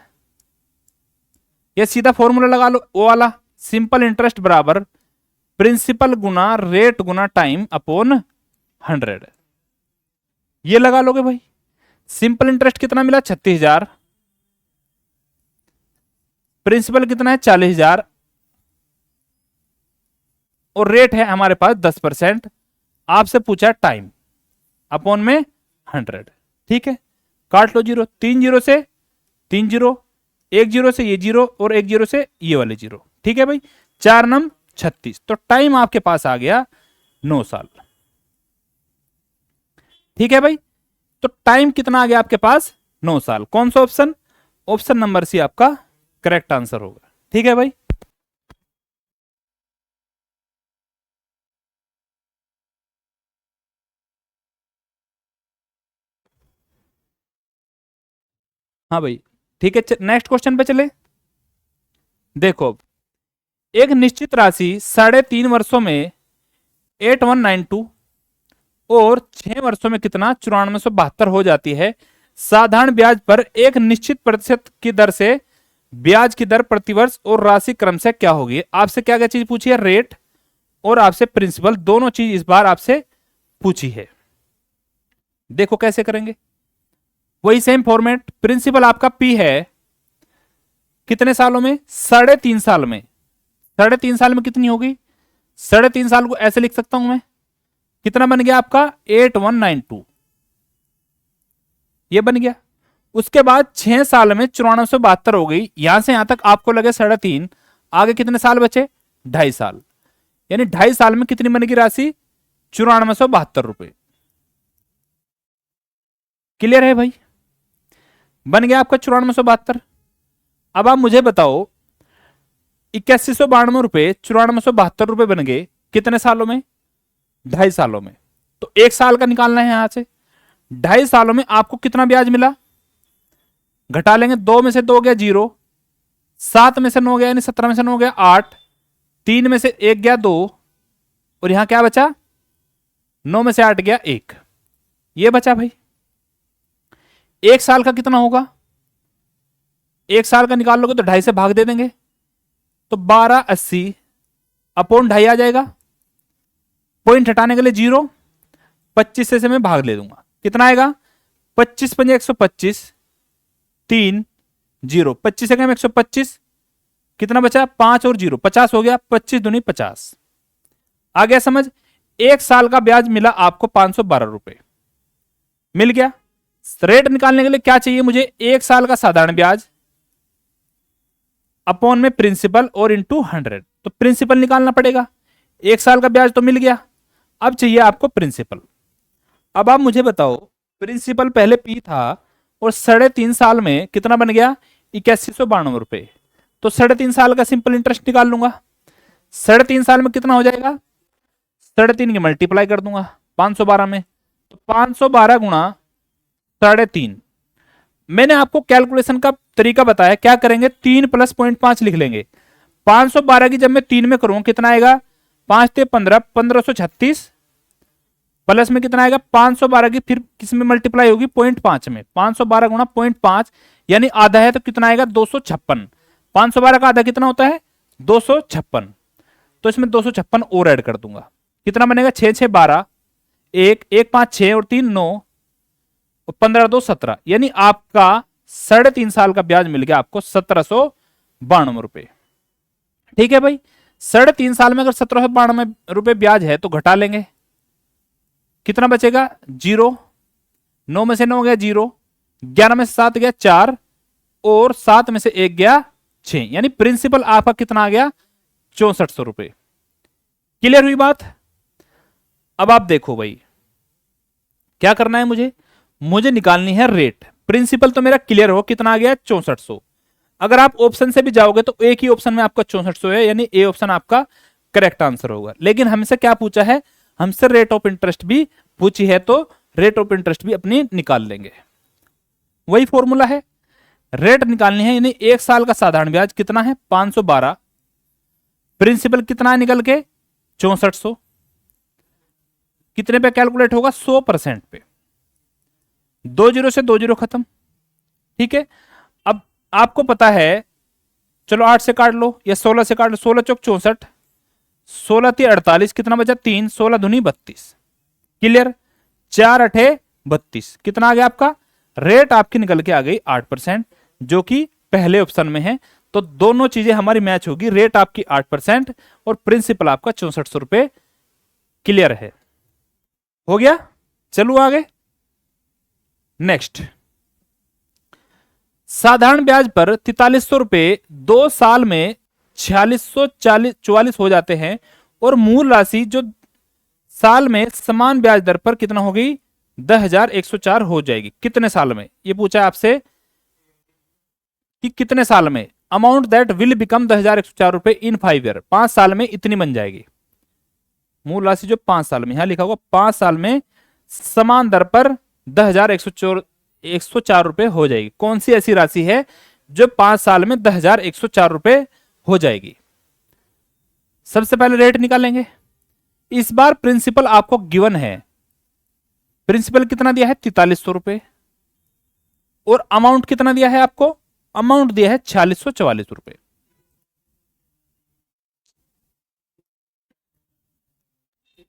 ये सीधा फॉर्मूला लगा लो, वो वाला सिंपल इंटरेस्ट बराबर प्रिंसिपल गुना रेट गुना टाइम अपॉन 100, ये लगा लोगे भाई। सिंपल इंटरेस्ट कितना मिला 36,000, प्रिंसिपल कितना है 40,000, और रेट है हमारे पास 10%। आपसे पूछा टाइम अपॉन में 100, ठीक है। काट लो जीरो, 3 जीरो से 3 जीरो, 1 जीरो से ये जीरो, और 1 जीरो से ये वाले जीरो, ठीक है भाई। 4 नम 36, तो टाइम आपके पास आ गया 9 साल। ठीक है भाई, तो टाइम कितना आ गया आपके पास 9 साल। कौन सा ऑप्शन, ऑप्शन नंबर सी आपका करेक्ट आंसर होगा। ठीक है भाई। हाँ भाई ठीक है, नेक्स्ट क्वेश्चन पे चले। देखो, एक निश्चित राशि 3.5 वर्षों में 8192 और 6 वर्षों में कितना 9472 हो जाती है। साधारण ब्याज पर एक निश्चित प्रतिशत की दर से ब्याज की दर प्रतिवर्ष और राशि क्रम से क्या होगी। आपसे क्या क्या चीज पूछी है, रेट और आपसे प्रिंसिपल, दोनों चीज इस बार आपसे पूछी है। देखो कैसे करेंगे, वही सेम फॉर्मेट। प्रिंसिपल आपका पी है, कितने सालों में 3.5 साल में। 3.5 साल में कितनी होगी, 3.5 साल को ऐसे लिख सकता हूं मैं, कितना बन गया आपका 8192, ये बन गया। उसके बाद 6 साल में 9472 हो गई। यहां से यहां तक आपको लगे 3.5, आगे कितने साल बचे 2.5 साल, यानी 2.5 साल में कितनी बनेगी राशि 9472 रुपए। क्लियर है भाई? बन गया आपका 9472। अब आप मुझे बताओ 8192 रुपए 9472 रुपए बन गए कितने सालों में? 2.5 सालों में। तो 1 साल का निकालना है यहां से। 2.5 सालों में आपको कितना ब्याज मिला? घटा लेंगे, 2 में से 2 गया 0, 7 में से 9 गया यानी 17 में से 9 गया 8, 3 में से 1 गया 2, और यहां क्या बचा? 9 में से 8 गया 1, ये बचा भाई। 1 साल का कितना होगा? 1 साल का निकाल लोगे तो 2.5 से भाग दे देंगे, तो 1280 अपॉन 2.5 आ जाएगा। पॉइंट हटाने के लिए 0, 25 से मैं भाग ले दूंगा, कितना आएगा? 25 पंजे 125, 3 0, 25 से 125, कितना बचा? 5 और 0 50 हो गया, 25 दूनी 50। आ गया समझ? 1 साल का ब्याज मिला आपको 512 रुपए मिल गया। रेट निकालने के लिए क्या चाहिए मुझे? 1 साल का साधारण ब्याज अपॉन में प्रिंसिपल और इंटू 100, तो प्रिंसिपल निकालना पड़ेगा। 1 साल का ब्याज तो मिल गया, अब चाहिए आपको प्रिंसिपल। अब आप मुझे बताओ प्रिंसिपल पहले P था और 3.5 साल में कितना बन गया? 8192 रुपए। तो 3.5 साल का सिंपल इंटरेस्ट निकाल लूंगा। 3.5 साल में कितना हो जाएगा? 3.5 की मल्टीप्लाई कर दूंगा 512 में, तो 512 गुणा 3.5। मैंने आपको कैलकुलेशन का तरीका बताया, क्या करेंगे? 3 प्लस 0.5 लिख लेंगे। 512 की जब मैं 3 में करूंगा कितना आएगा? 5 ते 15, 1536, प्लस में कितना आएगा? 512 की फिर किस में मल्टीप्लाई होगी? 0.5 में। 512 गुणा 0.5 यानी आधा है, तो कितना आएगा? 256। 512 का आधा कितना होता है? 256। तो इसमें 256 और ऐड कर दूंगा, कितना बनेगा? 6 6 12, 1 1 5 6 और 3 9, और 15 2 17, यानी आपका 3.5 साल का ब्याज मिल गया आपको 1792 रुपए। ठीक है भाई? 3.5 साल में अगर 1792 रुपए ब्याज है तो घटा लेंगे, कितना बचेगा? 0, 9 में से 9 गया 0, 11 में से 7 गया 4, और 7 में से 1 गया 6, यानी प्रिंसिपल आपका कितना आ गया? 6400 रुपए। क्लियर हुई बात? अब आप देखो भाई क्या करना है मुझे निकालनी है रेट। प्रिंसिपल तो मेरा क्लियर हो, कितना आ गया? 6400। अगर आप ऑप्शन से भी जाओगे तो एक ही ऑप्शन में आपका 6400 है, यानी ए ऑप्शन आपका करेक्ट आंसर होगा। लेकिन हमसे क्या पूछा है? हमसे रेट ऑफ इंटरेस्ट भी पूछी है, तो रेट ऑफ इंटरेस्ट भी अपनी निकाल लेंगे। वही फॉर्मूला है, रेट निकालनी है, यानी 1 साल का साधारण ब्याज कितना है? 512, प्रिंसिपल कितना है निकल के? 6400, कितने पे कैलकुलेट होगा? 100% पे। 2 0 से 2 0 खत्म। ठीक है, अब आपको पता है, चलो 8 से काट लो या 16 से काट लो, 16 चौक 64, 16 3 48, कितना बचा? 3, 16 दूनी 32। क्लियर? 4 8 32, कितना आ गया आपका? रेट आपकी निकल के आ गई 8%, जो कि पहले ऑप्शन में है। तो दोनों चीजें हमारी मैच होगी, रेट आपकी 8% और प्रिंसिपल आपका 6400 रुपए। क्लियर है? हो गया? चलो आगे नेक्स्ट। साधारण ब्याज पर 4300 रुपए 2 साल में 4644 हो जाते हैं, और मूल राशि जो साल में समान ब्याज दर पर कितना हो गई? 10104 हो जाएगी। कितने साल में? ये पूछा है आपसे कि कितने साल में। अमाउंट दैट विल बिकम 10104 रुपए इन 5 ईयर, 5 साल में इतनी बन जाएगी। मूल राशि जो 5 साल में, यहां लिखा होगा 5 साल में समान दर पर 10104 रुपए हो जाएगी। कौन सी ऐसी राशि है जो 5 साल में 10104 रुपए हो जाएगी? सबसे पहले रेट निकालेंगे। इस बार प्रिंसिपल आपको गिवन है, प्रिंसिपल कितना दिया है? 4300 रुपए, और अमाउंट कितना दिया है आपको? अमाउंट दिया है 4644 रुपए।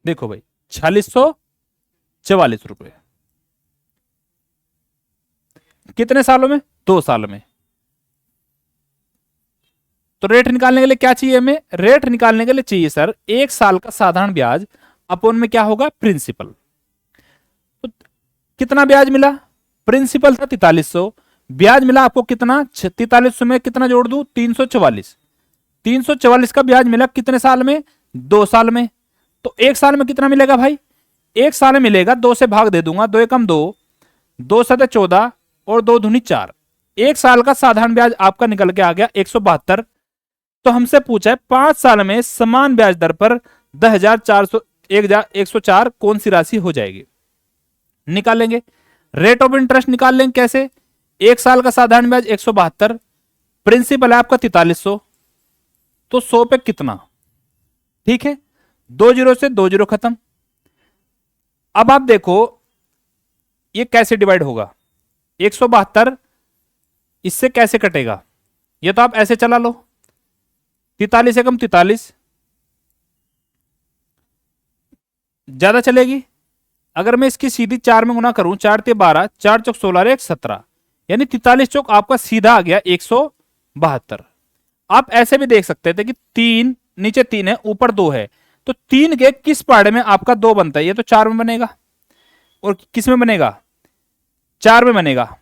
देखो भाई 4644 रुपए कितने सालों में? 2 साल में। तो रेट निकालने के लिए क्या चाहिए हमें? रेट निकालने के लिए चाहिए सर 1 साल का साधारण ब्याज अपॉन में क्या होगा? प्रिंसिपल। तो कितना ब्याज मिला? प्रिंसिपल था 4300, ब्याज मिला आपको कितना? 4300 में कितना जोड़ दूं? 344। 344 का ब्याज मिला कितने साल में? 2 साल में। तो 1 साल में कितना मिलेगा भाई? 1 साल में मिलेगा, 2 से भाग दे दूंगा, 2 एकम 2, दो सतह 14 और दो दूनी 4। एक साल का साधारण ब्याज आपका निकल के आ गया 172। तो हमसे पूछा है 5 साल में समान ब्याज दर पर 10,401,104 कौन सी राशि हो जाएगी। निकालेंगे रेट ऑफ इंटरेस्ट, निकाल लेंगे कैसे। एक साल का साधारण ब्याज 172, प्रिंसिपल है आपका 4300, तो 100 पे कितना, ठीक है, 2 जीरो से 2 जीरो खत्म। अब आप देखो ये कैसे डिवाइड होगा, 172 इससे कैसे कटेगा, ये तो आप ऐसे चला लो, 43 एकम 43 ज्यादा चलेगी। अगर मैं इसकी सीधी 4 में गुना करूं, 4 ते 12, 4 चौक 16, 1 17, यानी 43 चौक आपका सीधा आ गया 172। आप ऐसे भी देख सकते थे कि 3 नीचे 3 है ऊपर 2 है, तो 3 के किस पार्ट में आपका 2 बनता है, ये तो 4 में बनेगा, और किस में बनेगा, 4 में बनेगा,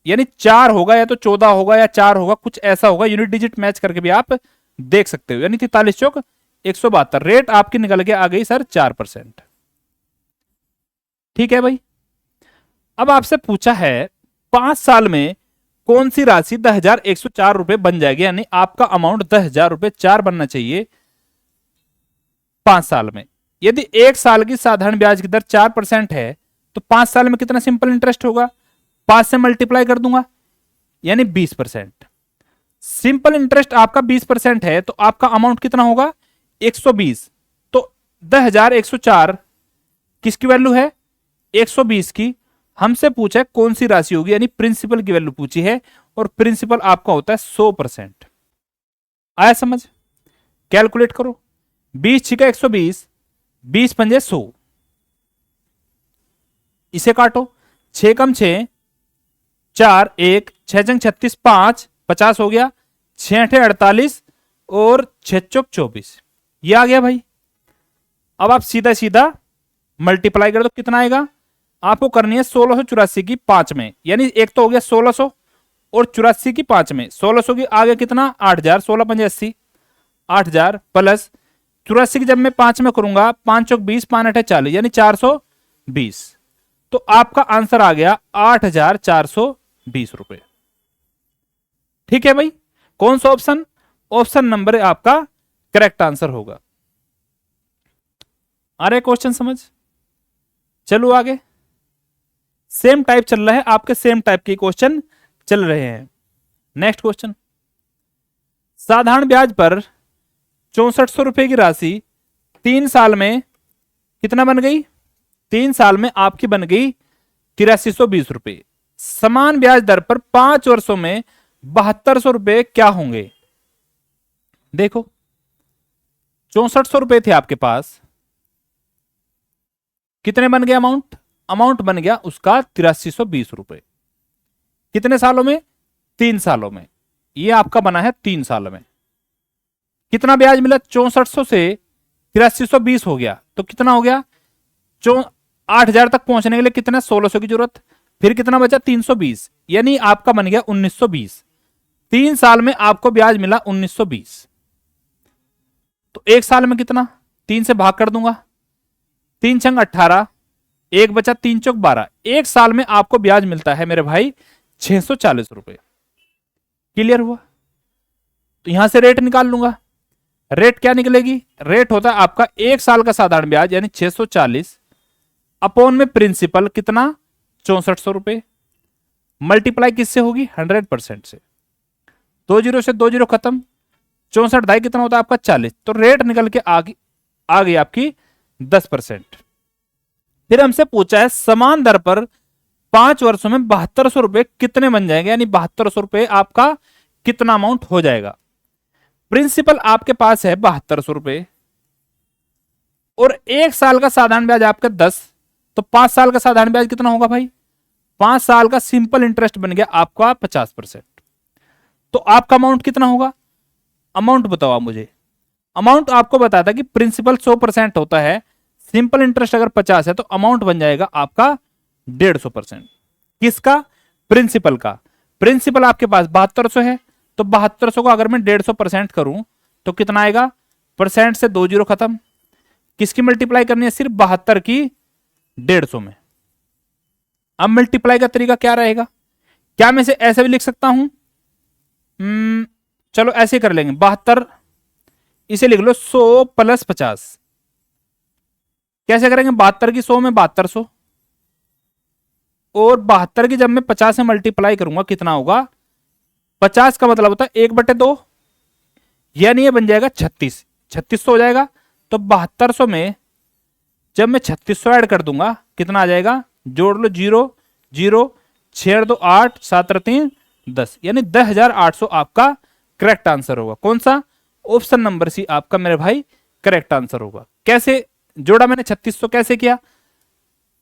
यानी 4 होगा या तो 14 होगा या 4 होगा, कुछ ऐसा होगा। यूनिट डिजिट मैच करके भी आप देख सकते हो, यानी 43 चौक 172। रेट आपकी निकल के आ गई सर 4%। ठीक है भाई। अब आपसे पूछा है 5 साल में कौन सी राशि 10,104 रुपए बन जाएगी, यानी आपका अमाउंट 10,000 रुपए 4 बनना चाहिए 5 साल में। यदि 1 साल की साधारण ब्याज की दर 4% है तो 5 साल में कितना सिंपल इंटरेस्ट होगा, 5 से मल्टीप्लाई कर दूंगा यानी 20%। सिंपल इंटरेस्ट आपका 20% है तो आपका अमाउंट कितना होगा 120। तो 10,104 किसकी वैल्यू है 120 की। हमसे पूछा है कौन सी राशि होगी, यानी प्रिंसिपल की वैल्यू पूछी है, और प्रिंसिपल आपका होता है 100%। आया समझ, कैलकुलेट करो, 20 छिका 120, 20 पंजे 100, इसे काटो, 6 कम 6, 4 1, 6 जंग 36, 5 50 हो गया, 6 अठे 48 और 6 चौक 24, ये आ गया भाई। अब आप सीधा सीधा मल्टीप्लाई कर दो, कितना आएगा, आपको करनी है 1684 की 5 में, यानी एक तो हो गया 1600 और 84 की 5 में, 1600 की आगे कितना 8000, 16 पंजे 80, 8000 प्लस 84 की जब मैं 5 में करूंगा 5 चौक 20, 5 अठे 40, यानी 420। तो आपका आंसर आ गया 8,420 रुपए। ठीक है भाई, कौन सा ऑप्शन, ऑप्शन नंबर आपका करेक्ट आंसर होगा। आ रहे क्वेश्चन समझ, चलो आगे। सेम टाइप चल रहा है आपके, सेम टाइप के क्वेश्चन चल रहे हैं। नेक्स्ट क्वेश्चन, साधारण ब्याज पर 6400 रुपए की राशि 3 साल में कितना बन गई, 3 साल में आपकी बन गई 8320 रुपए। समान ब्याज दर पर 5 वर्षों में 7200 रुपए क्या होंगे। देखो 6400 रुपए थे आपके पास, कितने बन गए अमाउंट, अमाउंट बन गया उसका 8320 रुपए। कितने सालों में, 3 सालों में, ये आपका बना है 3 सालों में। कितना ब्याज मिला, 6400 से 8320 हो गया, तो कितना हो गया 8000 तक पहुंचने के लिए कितना 1600 की जरूरत, फिर कितना बचा 320, यानी आपका बन गया 1920। 3 साल में आपको ब्याज मिला 1920। तो एक साल में कितना, 3 से भाग कर दूंगा, 3 छंग 18, एक बचा 3 चौक 12, एक साल में आपको ब्याज मिलता है मेरे भाई 640 रुपए। क्लियर हुआ। तो यहां से रेट निकाल लूंगा, रेट क्या निकलेगी, रेट होता है आपका 1 साल का साधारण ब्याज यानी 640 अपॉन में प्रिंसिपल कितना 6400 रुपए, मल्टीप्लाई किससे होगी 100% से, 2 जीरो से 2 जीरो खत्म, 64 दाई कितना होता है आपका 40, तो रेट निकल के आ गई आपकी 10%। फिर हमसे पूछा है समान दर पर 5 वर्षों में 7200 रुपए कितने बन जाएंगे, यानी 7200 रुपए आपका कितना अमाउंट हो जाएगा। प्रिंसिपल आपके पास है 7200 रुपए और 1 साल का साधारण ब्याज आपका 10, तो 5 साल का साधारण ब्याज कितना होगा भाई, 5 साल का सिंपल इंटरेस्ट बन गया आपका 50%। तो आपका अमाउंट कितना होगा, अमाउंट बताओ आप मुझे। अमाउंट आपको बताता कि प्रिंसिपल 100% होता है, सिंपल इंटरेस्ट अगर 50 है तो अमाउंट बन जाएगा आपका 150%। किसका, प्रिंसिपल का। प्रिंसिपल आपके पास 7200 है, तो 7200 को अगर मैं 150% करूं तो कितना आएगा, परसेंट से 2 जीरो खत्म, किसकी मल्टीप्लाई करनी है, सिर्फ 72 की 150 में। अब मल्टीप्लाई का तरीका क्या रहेगा? क्या मैं इसे ऐसे भी लिख सकता हूं? चलो ऐसे कर लेंगे, 72, इसे लिख लो 100 प्लस 50। कैसे करेंगे? 72 की 100 में 7200, और 72 की जब मैं 50 से मल्टीप्लाई करूंगा कितना होगा? 50 का मतलब होता है 1/2, यानी ये बन जाएगा 36, 3600 हो जाएगा। तो 7200 में जब मैं 3600 ऐड कर दूंगा कितना आ जाएगा? जोड़ लो, 0 0, 6 2 8, 7 3 10, यानी 10,800 आपका करेक्ट आंसर होगा। कौन सा? ऑप्शन नंबर सी आपका मेरे भाई करेक्ट आंसर होगा। कैसे जोड़ा मैंने 3600, कैसे किया?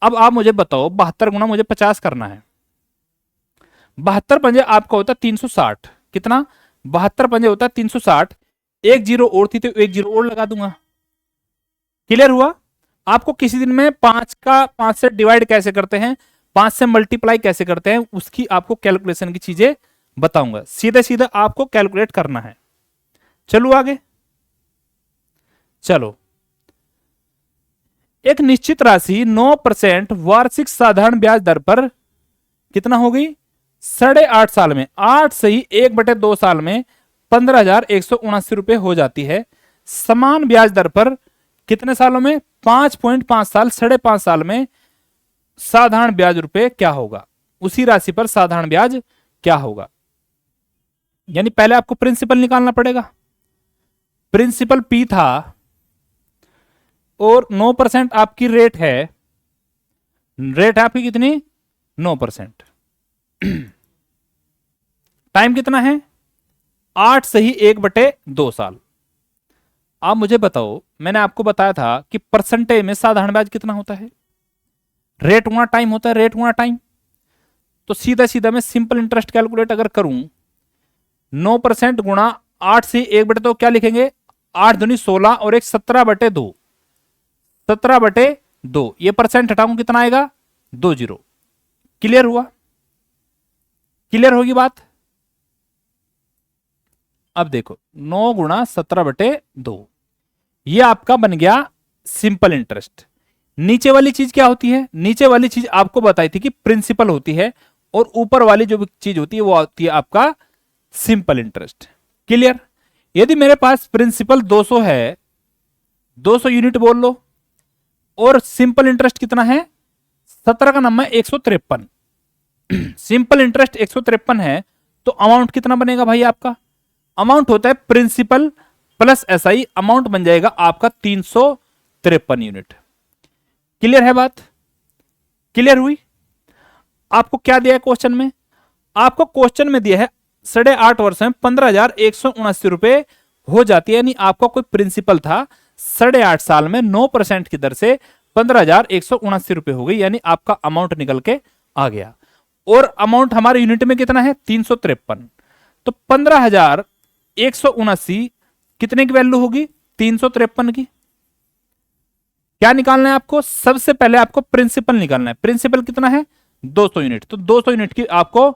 अब आप मुझे बताओ, 72 गुना मुझे 50 करना है। 72 पंजे आपका होता है 360। कितना? 72 पंजे होता है 360। एक जीरो और थी तो एक जीरो और लगा दूंगा। क्लियर हुआ? आपको किसी दिन में 5 से डिवाइड कैसे करते हैं, 5 से मल्टीप्लाई कैसे करते हैं, उसकी आपको कैलकुलेशन की चीजें बताऊंगा। सीधे सीधे आपको कैलकुलेट करना है। चलो आगे। चलो, एक निश्चित राशि 9% वार्षिक साधारण ब्याज दर पर कितना हो गई? 8.5 साल में, 8 से ही 1/2 साल में 15,179 रुपए हो जाती है। समान ब्याज दर पर कितने सालों में? 5.5 साल, 5.5 साल में साधारण ब्याज रुपए क्या होगा? उसी राशि पर साधारण ब्याज क्या होगा? यानी पहले आपको प्रिंसिपल निकालना पड़ेगा। प्रिंसिपल P था और 9% आपकी रेट है। रेट है आपकी कितनी? 9%। टाइम कितना है? 8 से ही 1/2 साल। आप मुझे बताओ, मैंने आपको बताया था कि परसेंटेज में साधारण ब्याज कितना होता है? रेट गुणा टाइम होता है, रेट गुणा टाइम। तो सीधा सीधा मैं सिंपल इंटरेस्ट कैलकुलेट अगर करूं, 9% गुणा 8 से 1/2, क्या लिखेंगे? 8 दूनी 16 और एक 17/2, 17/2। ये परसेंट हटाऊं कितना आएगा? 20। क्लियर हुआ? क्लियर होगी बात? अब देखो, 9 गुणा 17/2, ये आपका बन गया सिंपल इंटरेस्ट। नीचे वाली चीज क्या होती है? नीचे वाली चीज आपको बताई थी कि प्रिंसिपल होती है, और ऊपर वाली जो चीज होती है वो होती है आपका सिंपल इंटरेस्ट। क्लियर? यदि मेरे पास प्रिंसिपल 200 है, 200 यूनिट बोल लो, और सिंपल इंटरेस्ट कितना है? 17 का नंबर 153। सिंपल इंटरेस्ट 153 है, तो अमाउंट कितना बनेगा भाई आपका? अमाउंट होता है प्रिंसिपल प्लस एसआई, अमाउंट बन जाएगा आपका 353 यूनिट। क्लियर है बात? क्लियर हुई? आपको क्या दिया है क्वेश्चन में? आपको क्वेश्चन में दिया है 8.5 वर्ष में 15,179 रुपए हो जाती है, यानी आपका कोई प्रिंसिपल था, 8.5 साल में 9% की दर से 15,179 रुपए हो गई, यानी आपका अमाउंट निकल के आ गया। और अमाउंट हमारे यूनिट में कितना है? 353। तो 15,179 कितने की वैल्यू होगी? 353 की। क्या निकालना है आपको? सबसे पहले आपको प्रिंसिपल निकालना है। प्रिंसिपल कितना है? 200 यूनिट। तो 200 यूनिट की आपको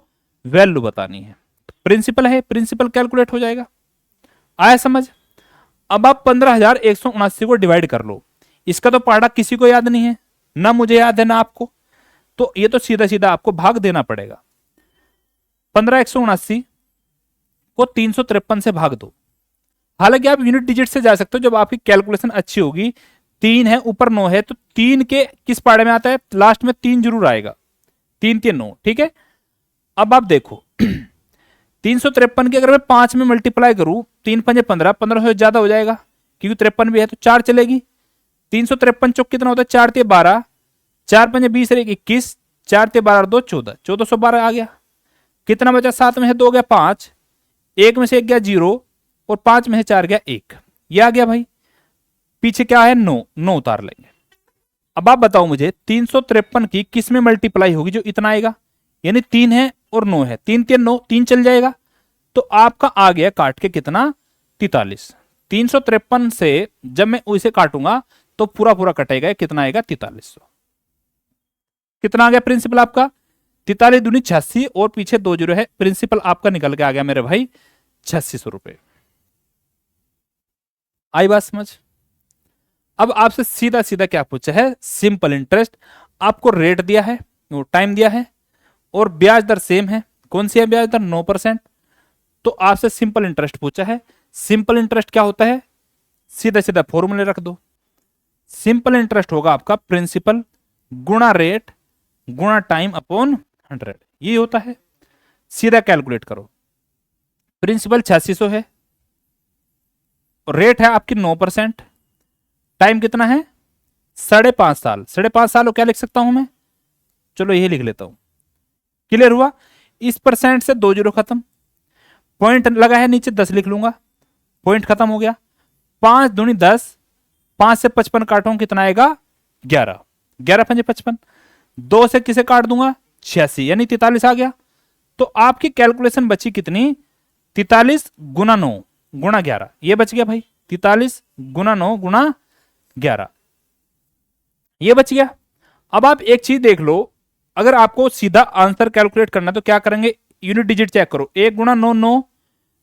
वैल्यू बतानी है। तो प्रिंसिपल है, प्रिंसिपल कैलकुलेट हो जाएगा। आया समझ? अब आप 15,179 को डिवाइड कर लो। इसका तो पहाड़ा किसी को याद नहीं है, ना मुझे याद है ना आपको, तो ये तो सीधा सीधा आपको भाग देना पड़ेगा। 15,179 को 353 से भाग दो। हालांकि आप यूनिट डिजिट से जा सकते हो जब आपकी कैलकुलेशन अच्छी होगी। 3 है, ऊपर 9 है, तो 3 के किस पाड़े में आता है? लास्ट में 3 जरूर आएगा। 3 3 9, ठीक है। अब आप देखो 353 की अगर मैं 5 में मल्टीप्लाई करूं, 3 पंजे 15, 15 से ज्यादा हो जाएगा क्योंकि 53 भी है, तो 4 चलेगी। 353 चौक कितना होता है? 4 ते 12, 4 पंजे 20 और 21, 4 ते 12 और 2 14, 1412 आ गया। कितना बचा? 7 में से 2 गया 5, 1 में से 1 गया 0, और 5 में से 4 गया 1। ये आ गया भाई। पीछे क्या है? 9, 9 उतार लेंगे। अब आप बताओ मुझे 353 की किस में मल्टीप्लाई होगी जो इतना आएगा? यानी 3 है और 9 है, 3 3 9, 3 चल जाएगा। तो आपका आ गया काट के कितना? 43। 353 से जब मैं उसे काटूंगा तो पूरा पूरा कटेगा, कितना आएगा? 4300। कितना आ गया प्रिंसिपल आपका? 43 दूनी 86, और पीछे 2 जीरो है, प्रिंसिपल आपका निकल के आ गया मेरे भाई 8600 रुपए। आई बात समझ? अब आपसे सीधा सीधा क्या पूछा है? Simple interest. आपको रेट दिया है, टाइम दिया है और ब्याज दर सेम है। कौन सी है ब्याज दर? 9%। तो आपसे सिंपल इंटरेस्ट पूछा है। सिंपल इंटरेस्ट क्या होता है? सीधा सीधा फॉर्मूले रख दो। सिंपल इंटरेस्ट होगा आपका प्रिंसिपल गुणा रेट गुणा टाइम अपॉन 100, ये होता है। सीधा कैलकुलेट करो। प्रिंसिपल 8600 है और रेट है आपकी 9%। टाइम कितना है? 5.5 साल। 5.5 साल को क्या लिख सकता हूं मैं? चलो यही लिख लेता हूं। क्लियर हुआ? इस परसेंट से 2 जीरो खत्म, पॉइंट लगा है नीचे 10 लिख लूंगा, पॉइंट खत्म हो गया। 5 दूनी 10, 5 से 55 काटूं कितना आएगा? 11। 11 पंजे 55। 2 से किसे काट दूंगा? 86, यानी 43 आ गया। तो आपकी कैलकुलेशन बची कितनी? 43 गुना 9 गुना 11, ये बच गया भाई। 43 गुना 9 गुना 11, ये बच गया। अब आप एक चीज देख लो, अगर आपको सीधा आंसर कैलकुलेट करना है तो क्या करेंगे? यूनिट डिजिट चेक करो। 1 गुना 9 9,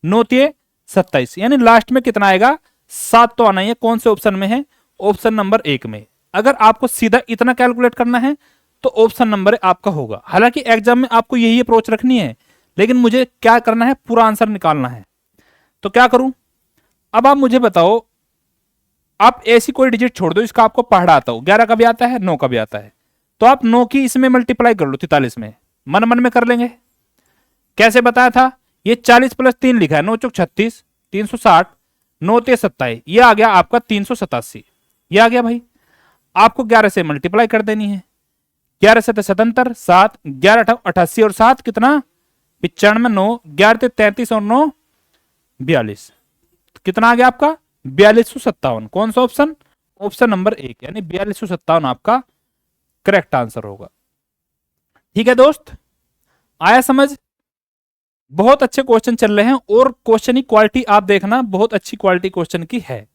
9 तिये 27, यानी लास्ट में कितना आएगा? 7 तो आना ही है। कौन से ऑप्शन में है? ऑप्शन नंबर 1 में। अगर आपको सीधा इतना कैलकुलेट करना है तो ऑप्शन नंबर आपका होगा। हालांकि एग्जाम में आपको यही अप्रोच रखनी है, लेकिन मुझे क्या करना है? पूरा आंसर निकालना है। तो क्या करूं? अब आप मुझे बताओ, आप ऐसी कोई डिजिट छोड़ दो इसका आपको पहाड़ा आता हो। 11 का भी आता है, 9 का भी आता है, तो आप 9 की इसमें मल्टीप्लाई कर लो 43 में। मन मन में कर लेंगे। कैसे बताया था? ये 40 प्लस 3 लिखा है, 9 चौक 36, 360, 9 ते 27, ये आ गया आपका 387, ये आ गया भाई। आपको 11 से मल्टीप्लाई कर देनी है। 11 से 77, 7, 11 88 और 7 कितना? 95, 9, 11 ते 33 और 9 42, कितना आ गया आपका? 4257। कौन सा ऑप्शन? ऑप्शन नंबर 1, यानी 4257 आपका करेक्ट आंसर होगा। ठीक है दोस्त, आया समझ? बहुत अच्छे क्वेश्चन चल रहे हैं और क्वेश्चन की क्वालिटी आप देखना, बहुत अच्छी क्वालिटी क्वेश्चन की है।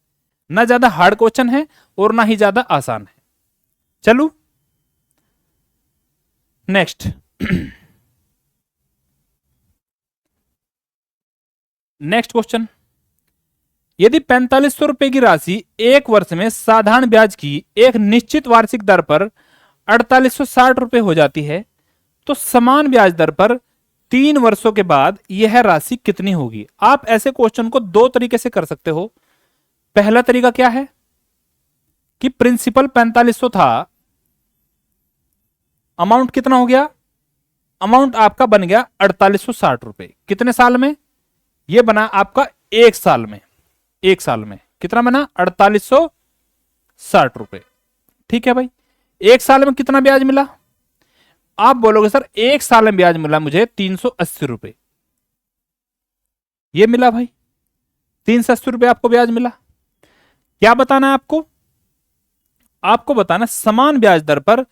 ना ज्यादा हार्ड क्वेश्चन है और ना ही ज्यादा आसान है। चलो नेक्स्ट। नेक्स्ट क्वेश्चन, यदि 4500 रुपए की राशि एक वर्ष में साधारण ब्याज की एक निश्चित वार्षिक दर पर 4860 रुपए हो जाती है, तो समान ब्याज दर पर 3 वर्षों के बाद यह राशि कितनी होगी? आप ऐसे क्वेश्चन को 2 तरीके से कर सकते हो। पहला तरीका क्या है कि प्रिंसिपल 4500 था, अमाउंट कितना हो गया? अमाउंट आपका बन गया 4860 रुपए। कितने साल में? यह बना आपका 1 साल में। 1 साल में कितना बना? 4860 रुपए। ठीक है भाई, 1 साल में कितना ब्याज मिला? आप बोलोगे सर 1 साल में ब्याज मिला मुझे 380 रुपए। ये मिला भाई, 380 रुपए आपको ब्याज मिला। क्या बताना है आपको? आपको बताना समान ब्याज दर पर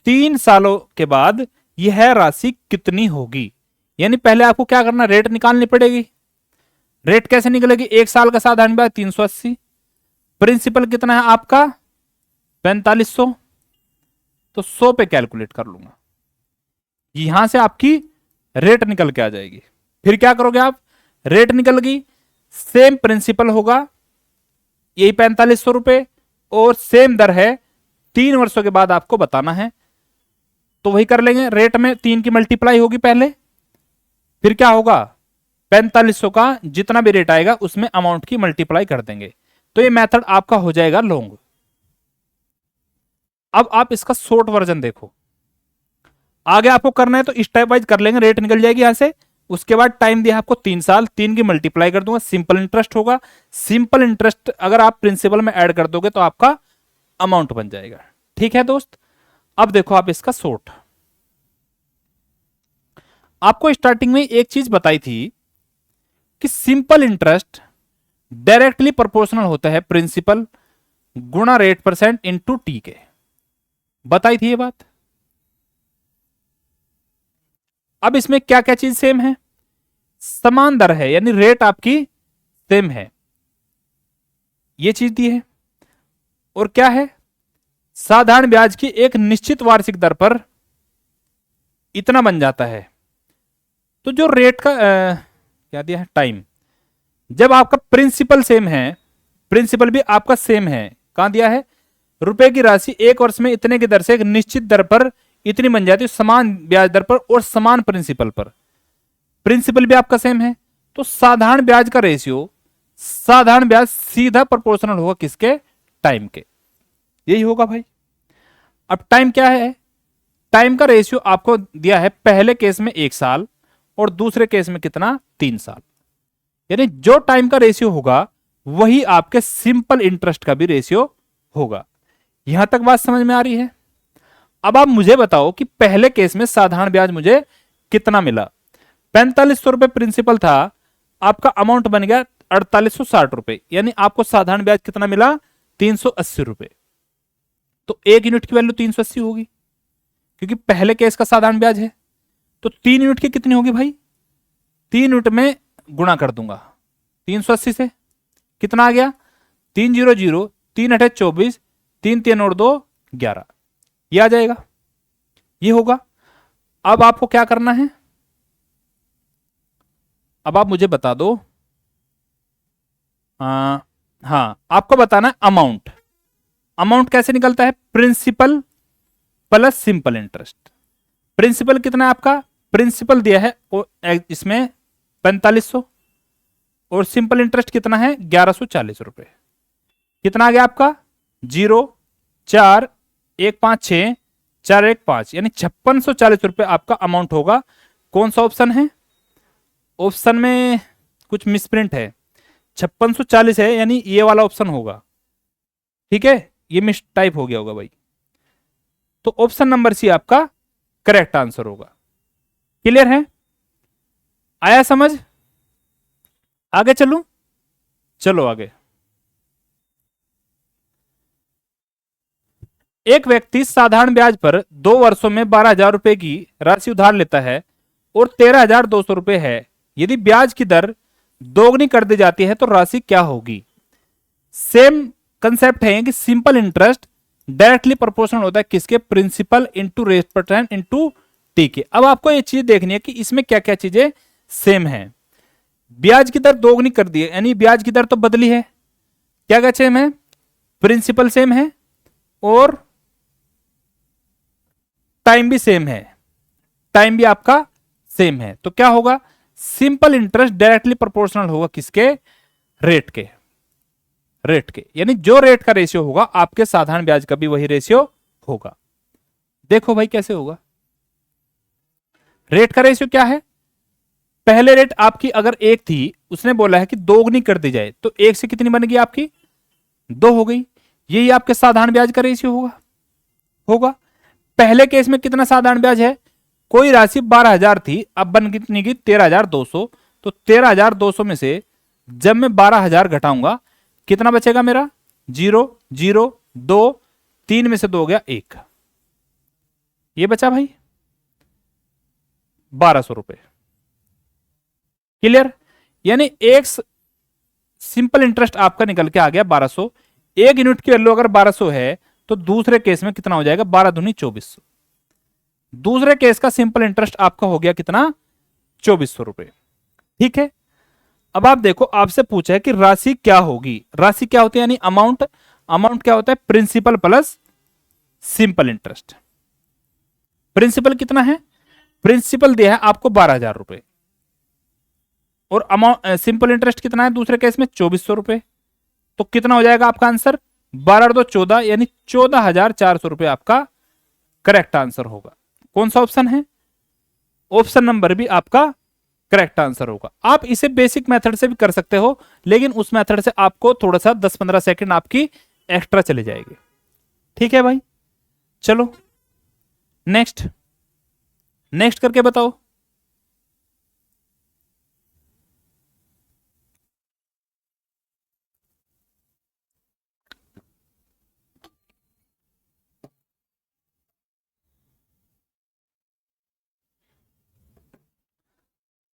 3 सालों के बाद यह राशि कितनी होगी। यानी पहले आपको क्या करना? रेट निकालनी पड़ेगी। रेट कैसे निकलेगी? 1 साल का साधारण ब्याज 380, प्रिंसिपल कितना है आपका? 4500, तो 100 पे कैलकुलेट कर लूंगा, यहां से आपकी रेट निकल के आ जाएगी। फिर क्या करोगे आप? रेट निकल गई, सेम प्रिंसिपल होगा, यही 4500 रुपए और सेम दर है। 3 वर्षों के बाद आपको बताना है, तो वही कर लेंगे। रेट में 3 की मल्टीप्लाई होगी पहले, फिर क्या होगा? 4500 का जितना भी रेट आएगा उसमें अमाउंट की मल्टीप्लाई कर देंगे। तो ये मेथड आपका हो जाएगा लॉन्ग। अब आप इसका शॉर्ट वर्जन देखो। आगे आपको करना है तो स्टेप वाइज कर लेंगे। रेट निकल जाएगी यहां से, उसके बाद टाइम दिया आपको 3 साल, 3 की मल्टीप्लाई कर दूंगा, सिंपल इंटरेस्ट होगा। सिंपल इंटरेस्ट अगर आप प्रिंसिपल में ऐड कर दोगे तो आपका अमाउंट बन जाएगा। ठीक है दोस्त, अब देखो आप इसका शॉर्ट। आपको स्टार्टिंग में एक चीज बताई थी कि सिंपल इंटरेस्ट डायरेक्टली प्रोपोर्शनल होता है प्रिंसिपल गुणा रेट परसेंट इंटू टी के। बताई थी ये बात। अब इसमें क्या क्या चीज सेम है? समान दर है, यानी रेट आपकी सेम है, ये चीज दी है। और क्या है? साधारण ब्याज की एक निश्चित वार्षिक दर पर इतना बन जाता है। तो जो रेट का क्या दिया है? टाइम। जब आपका प्रिंसिपल सेम है, प्रिंसिपल भी आपका सेम है, कहां दिया है? रुपए की राशि 1 वर्ष में इतने की दर से एक निश्चित दर पर इतनी बन जाती है समान ब्याज दर पर और समान प्रिंसिपल पर। प्रिंसिपल भी आपका सेम है, तो साधारण ब्याज का रेशियो, साधारण ब्याज सीधा प्रोपोर्शनल होगा किसके? टाइम के। यही होगा भाई। अब टाइम क्या है? टाइम का रेशियो आपको दिया है पहले केस में 1 साल और दूसरे केस में कितना? 3 साल। यानी जो टाइम का रेशियो होगा वही आपके सिंपल इंटरेस्ट का भी रेशियो होगा। यहां तक बात समझ में आ रही है? अब आप मुझे बताओ कि पहले केस में साधारण ब्याज मुझे कितना मिला? 4500 रुपए प्रिंसिपल था, आपका अमाउंट बन गया 4860 रुपए, यानी आपको साधारण ब्याज कितना मिला? 380 रुपए। तो 1 यूनिट की वैल्यू 380 होगी, क्योंकि पहले केस का साधारण ब्याज है। तो 3 यूनिट की कितनी होगी भाई? 3 यूनिट में गुणा कर दूंगा 380 से, कितना आ गया? 300, 3 8 24, 3 3 और 2 11, ये आ जाएगा, ये होगा। अब आपको क्या करना है? अब आप मुझे बता दो, हाँ आपको बताना है अमाउंट। अमाउंट कैसे निकलता है? Principal plus simple interest. Principal कितना है आपका? प्रिंसिपल दिया है इसमें 4500 और सिंपल इंटरेस्ट कितना है? 1140 रुपए। कितना आ गया आपका? 0 4 1 5 6 4 1 5, यानी 5640 रुपए आपका अमाउंट होगा। कौन सा ऑप्शन है? ऑप्शन में कुछ मिसप्रिंट है, 5640 है, यानी ये वाला ऑप्शन होगा। ठीक है, ये मिस टाइप हो गया होगा भाई। तो ऑप्शन नंबर सी आपका करेक्ट आंसर होगा। क्लियर है? आया समझ? आगे चलूं? चलो आगे। एक व्यक्ति साधारण ब्याज पर 2 वर्षों में 12,000 रुपए की राशि उधार लेता है और 13,200 रुपए है। यदि ब्याज की दर दोगुनी कर दी जाती है तो राशि क्या होगी? सेम कंसेप्ट है कि सिंपल इंटरेस्ट डायरेक्टली प्रोपोर्शनल होता है किसके? प्रिंसिपल इंटू रेट पर टाइम इंटू टी के। अब आपको ये चीज देखनी है कि इसमें क्या क्या चीजें सेम है। ब्याज की दर दोगुनी कर दी है, यानी ब्याज की दर तो बदली है। क्या क्या सेम है? प्रिंसिपल सेम है और टाइम भी सेम है। टाइम भी आपका सेम है, तो क्या होगा? सिंपल इंटरेस्ट डायरेक्टली प्रोपोर्शनल होगा किसके? रेट के। रेट के, यानी जो रेट का रेशियो होगा आपके साधारण ब्याज का भी वही रेशियो होगा। देखो भाई कैसे होगा। रेट का रेशियो क्या है? पहले रेट आपकी अगर 1 थी, उसने बोला है कि दोगुनी कर दी जाए, तो 1 से कितनी बन गई आपकी? 2 हो गई। यही आपके साधारण ब्याज का रेशियो होगा। पहले केस में कितना साधारण ब्याज है? कोई राशि 12,000 थी, अब बन कितनी की? 13,200। तो 13,200 में से जब मैं 12,000 घटाऊंगा कितना बचेगा मेरा? 0 0 2, 3 में से 2 हो गया 1, ये बचा भाई 1200 रुपए। क्लियर? यानी एक सिंपल इंटरेस्ट आपका निकल के आ गया 1200। 1 यूनिट की वैल्यू अगर 1200 है तो दूसरे केस में कितना हो जाएगा? 12 दूनी 2400। दूसरे केस का सिंपल इंटरेस्ट आपका हो गया कितना? 2400 रुपए। ठीक है, अब आप देखो, आपसे पूछा है कि राशि क्या होगी। राशि क्या होती है? यानी अमाउंट। अमाउंट क्या होता है? Principal plus simple interest. Principal कितना है? प्रिंसिपल दिया है आपको 12,000 रुपए और अमाउंट सिंपल इंटरेस्ट कितना है दूसरे केस में? 2400 रुपए। तो कितना हो जाएगा आपका आंसर? 12 और 2 14, यानी 14,400 रुपए आपका करेक्ट आंसर होगा। कौन सा ऑप्शन है? ऑप्शन नंबर भी आपका करेक्ट आंसर होगा। आप इसे बेसिक मेथड से भी कर सकते हो, लेकिन उस मेथड से आपको थोड़ा सा 10-15 सेकंड आपकी एक्स्ट्रा चले जाएगी। ठीक है भाई, चलो नेक्स्ट करके बताओ।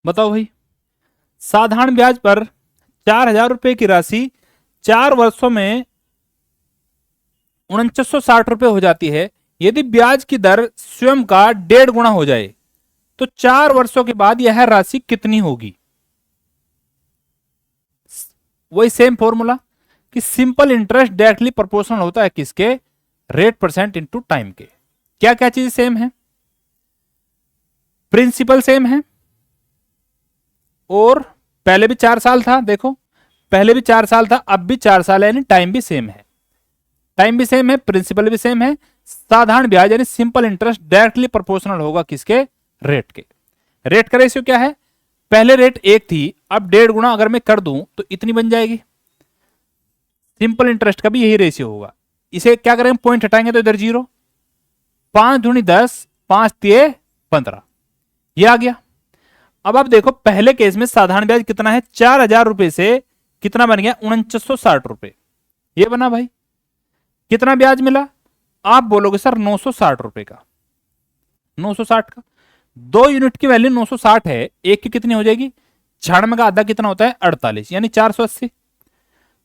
बताओ भाई। साधारण ब्याज पर 4,000 रुपए की राशि 4 वर्षों में 4960 रुपए हो जाती है। यदि ब्याज की दर स्वयं का 1.5 गुना हो जाए तो 4 वर्षों के बाद यह राशि कितनी होगी? वही सेम फॉर्मूला कि सिंपल इंटरेस्ट डायरेक्टली प्रोपोर्शनल होता है किसके? रेट परसेंट इंटू टाइम के। क्या क्या चीज सेम है? प्रिंसिपल सेम है और पहले भी 4 साल था, देखो पहले भी 4 साल था, अब भी 4 साल है, यानी टाइम भी सेम है, टाइम भी सेम है, प्रिंसिपल भी सेम है। साधारण ब्याज यानी सिंपल इंटरेस्ट डायरेक्टली प्रोपोर्शनल होगा किसके, रेट के। रेट का रेशियो क्या है, पहले रेट 1 थी, अब 1.5 गुना अगर मैं कर दूं तो इतनी बन जाएगी। सिंपल इंटरेस्ट का भी यही रेशियो होगा। इसे क्या करेंगे, पॉइंट हटाएंगे तो इधर 0, 5 दूनी 10, 5 तिये 15, ये आ गया। अब आप देखो पहले केस में साधारण ब्याज कितना है, 4,000 रुपए से कितना बन गया, 4960 रुपए, ये बना भाई। कितना ब्याज मिला, आप बोलोगे सर 960 रुपए का, 960 का, 2 यूनिट की वैल्यू 960 है, एक की कितनी हो जाएगी, 96 का आधा कितना होता है 48, यानी 480।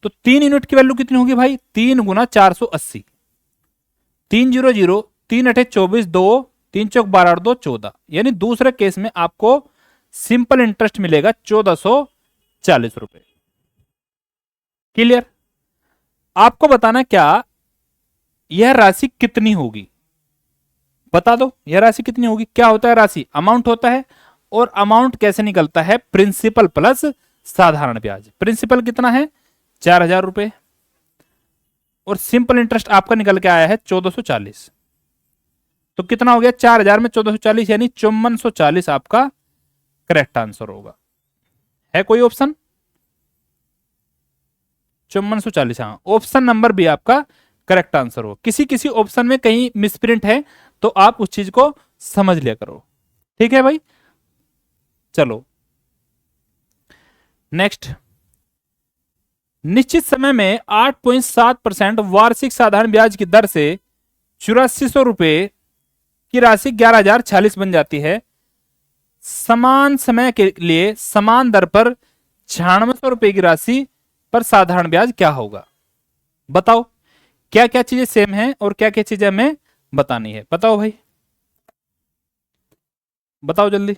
तो 3 यूनिट की वैल्यू कितनी होगी भाई, 3 गुना 480, 300, 3 अठे 24, 2 3 चौक 12 और 2 14, यानी दूसरे केस में आपको सिंपल इंटरेस्ट मिलेगा 1440 रुपए। क्लियर। आपको बताना क्या, यह राशि कितनी होगी, बता दो यह राशि कितनी होगी। क्या होता है राशि, अमाउंट होता है, और अमाउंट कैसे निकलता है, प्रिंसिपल प्लस साधारण ब्याज। प्रिंसिपल कितना है 4,000 रुपए, और सिंपल इंटरेस्ट आपका निकल के आया है 1440, तो कितना हो गया 4,000 में 1440, यानी 5440 आपका करेक्ट आंसर होगा। है कोई ऑप्शन, 5440, हाँ ऑप्शन नंबर बी आपका करेक्ट आंसर हो। किसी किसी ऑप्शन में कहीं मिसप्रिंट है तो आप उस चीज को समझ लिया करो, ठीक है भाई। चलो नेक्स्ट, निश्चित समय में 8.7% वार्षिक साधारण ब्याज की दर से 8400 रुपए की राशि 11,046 बन जाती है। समान समय के लिए समान दर पर 9600 रुपए की राशि पर साधारण ब्याज क्या होगा। बताओ क्या क्या चीजें सेम हैं और क्या क्या चीजें हमें बतानी है, बताओ भाई, बताओ जल्दी।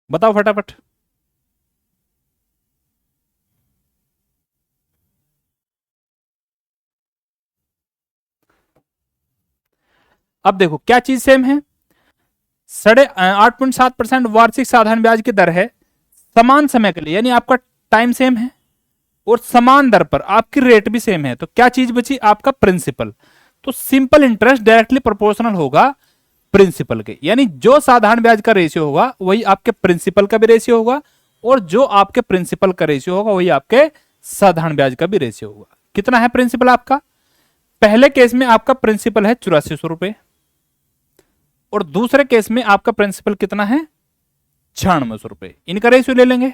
बताओ फटाफट। अब देखो क्या चीज सेम है, 8.7% वार्षिक साधारण ब्याज की दर है समान समय के लिए, यानी आपका टाइम सेम है और समान दर पर आपकी रेट भी सेम है। तो क्या चीज बची, आपका प्रिंसिपल। तो सिंपल इंटरेस्ट डायरेक्टली प्रोपोर्शनल होगा प्रिंसिपल के, यानी जो साधारण ब्याज का रेशियो होगा वही आपके प्रिंसिपल का भी रेशियो होगा, और जो आपके प्रिंसिपल का रेशियो होगा वही आपके साधारण ब्याज का भी रेशियो होगा। कितना है प्रिंसिपल आपका, पहले केस में आपका प्रिंसिपल है 8400 रुपए, और दूसरे केस में आपका प्रिंसिपल कितना है 9600 रुपए। इनका रेशियो ले लेंगे,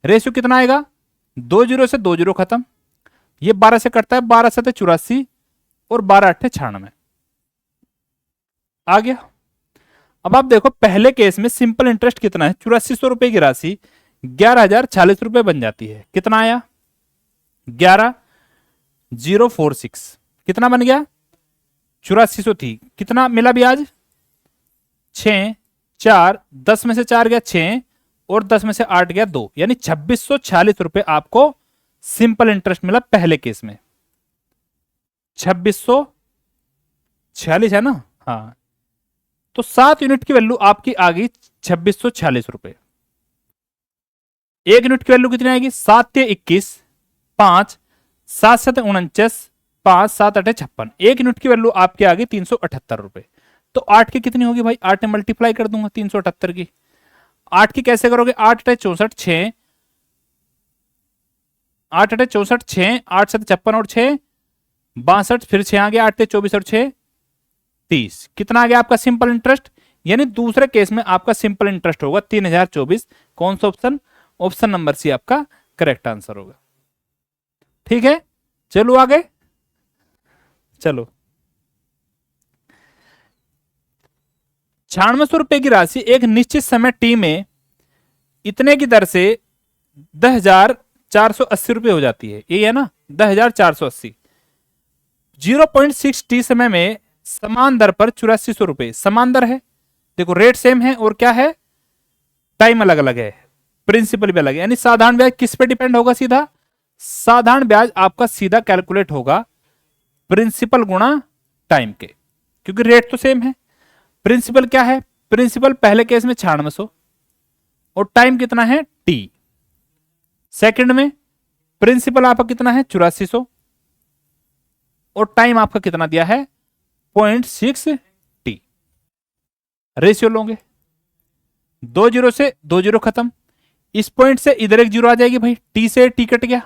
रेशियो कितना आएगा, 2 जीरो से 2 जीरो खत्म, ये 12 से कटता है, 12 से 84 और 12 अट्ठे 96 आ गया। अब आप देखो पहले केस में सिंपल इंटरेस्ट कितना है, 8400 रुपए की राशि 11,046 रुपए बन जाती है। कितना आया 11046, कितना बन गया 8400 थी, कितना मिला ब्याज 6, 4, 10 में से 4 गया 6 और 10 में से 8 गया 2, यानी 2646 रुपए आपको सिंपल इंटरेस्ट मिला पहले केस में। 2646 है ना, हाँ, तो 7 यूनिट की वैल्यू आपकी आ गई 2646 रुपए। 1 यूनिट की वैल्यू कितनी आएगी, 7 ते 21, 5, 7 से 49, 5, 7 8 56, 1 यूनिट की वैल्यू आपकी आ गई 378 रुपए। तो 8 की कितनी होगी भाई, 8 में मल्टीप्लाई कर दूंगा 378 की। 8 की कैसे करोगे, 8 8 64, 6, 8 8 64, 6, 8 7 56 और 6 62, फिर 6 आ गया, 8 24 और 6 30, कितना आ गया आपका सिंपल इंटरेस्ट, यानी दूसरे केस में आपका सिंपल इंटरेस्ट होगा 3024। कौन सा ऑप्शन, ऑप्शन नंबर सी आपका करेक्ट आंसर होगा। ठीक है, चलो आगे, चलो 9600 रुपए की राशि एक निश्चित समय टी में इतने की दर से 10,480 रुपए हो जाती है, ये है ना 10,480। 0.6 टी समय में समान दर पर 8400 रुपए, समान दर है, देखो रेट सेम है और क्या है टाइम अलग अलग है, प्रिंसिपल भी अलग है, यानी साधारण ब्याज किस पे डिपेंड होगा, सीधा साधारण ब्याज आपका सीधा कैलकुलेट होगा प्रिंसिपल गुणा टाइम के, क्योंकि रेट तो सेम है। प्रिंसिपल क्या है, प्रिंसिपल पहले केस में 9600 और टाइम कितना है टी। सेकंड में प्रिंसिपल आपका कितना है 8400 और टाइम आपका कितना दिया है 0.6 टी। रेशियो लोगे, 2 जीरो से 2 जीरो खत्म, इस पॉइंट से इधर एक जीरो आ जाएगी भाई, टी से टी कट गया,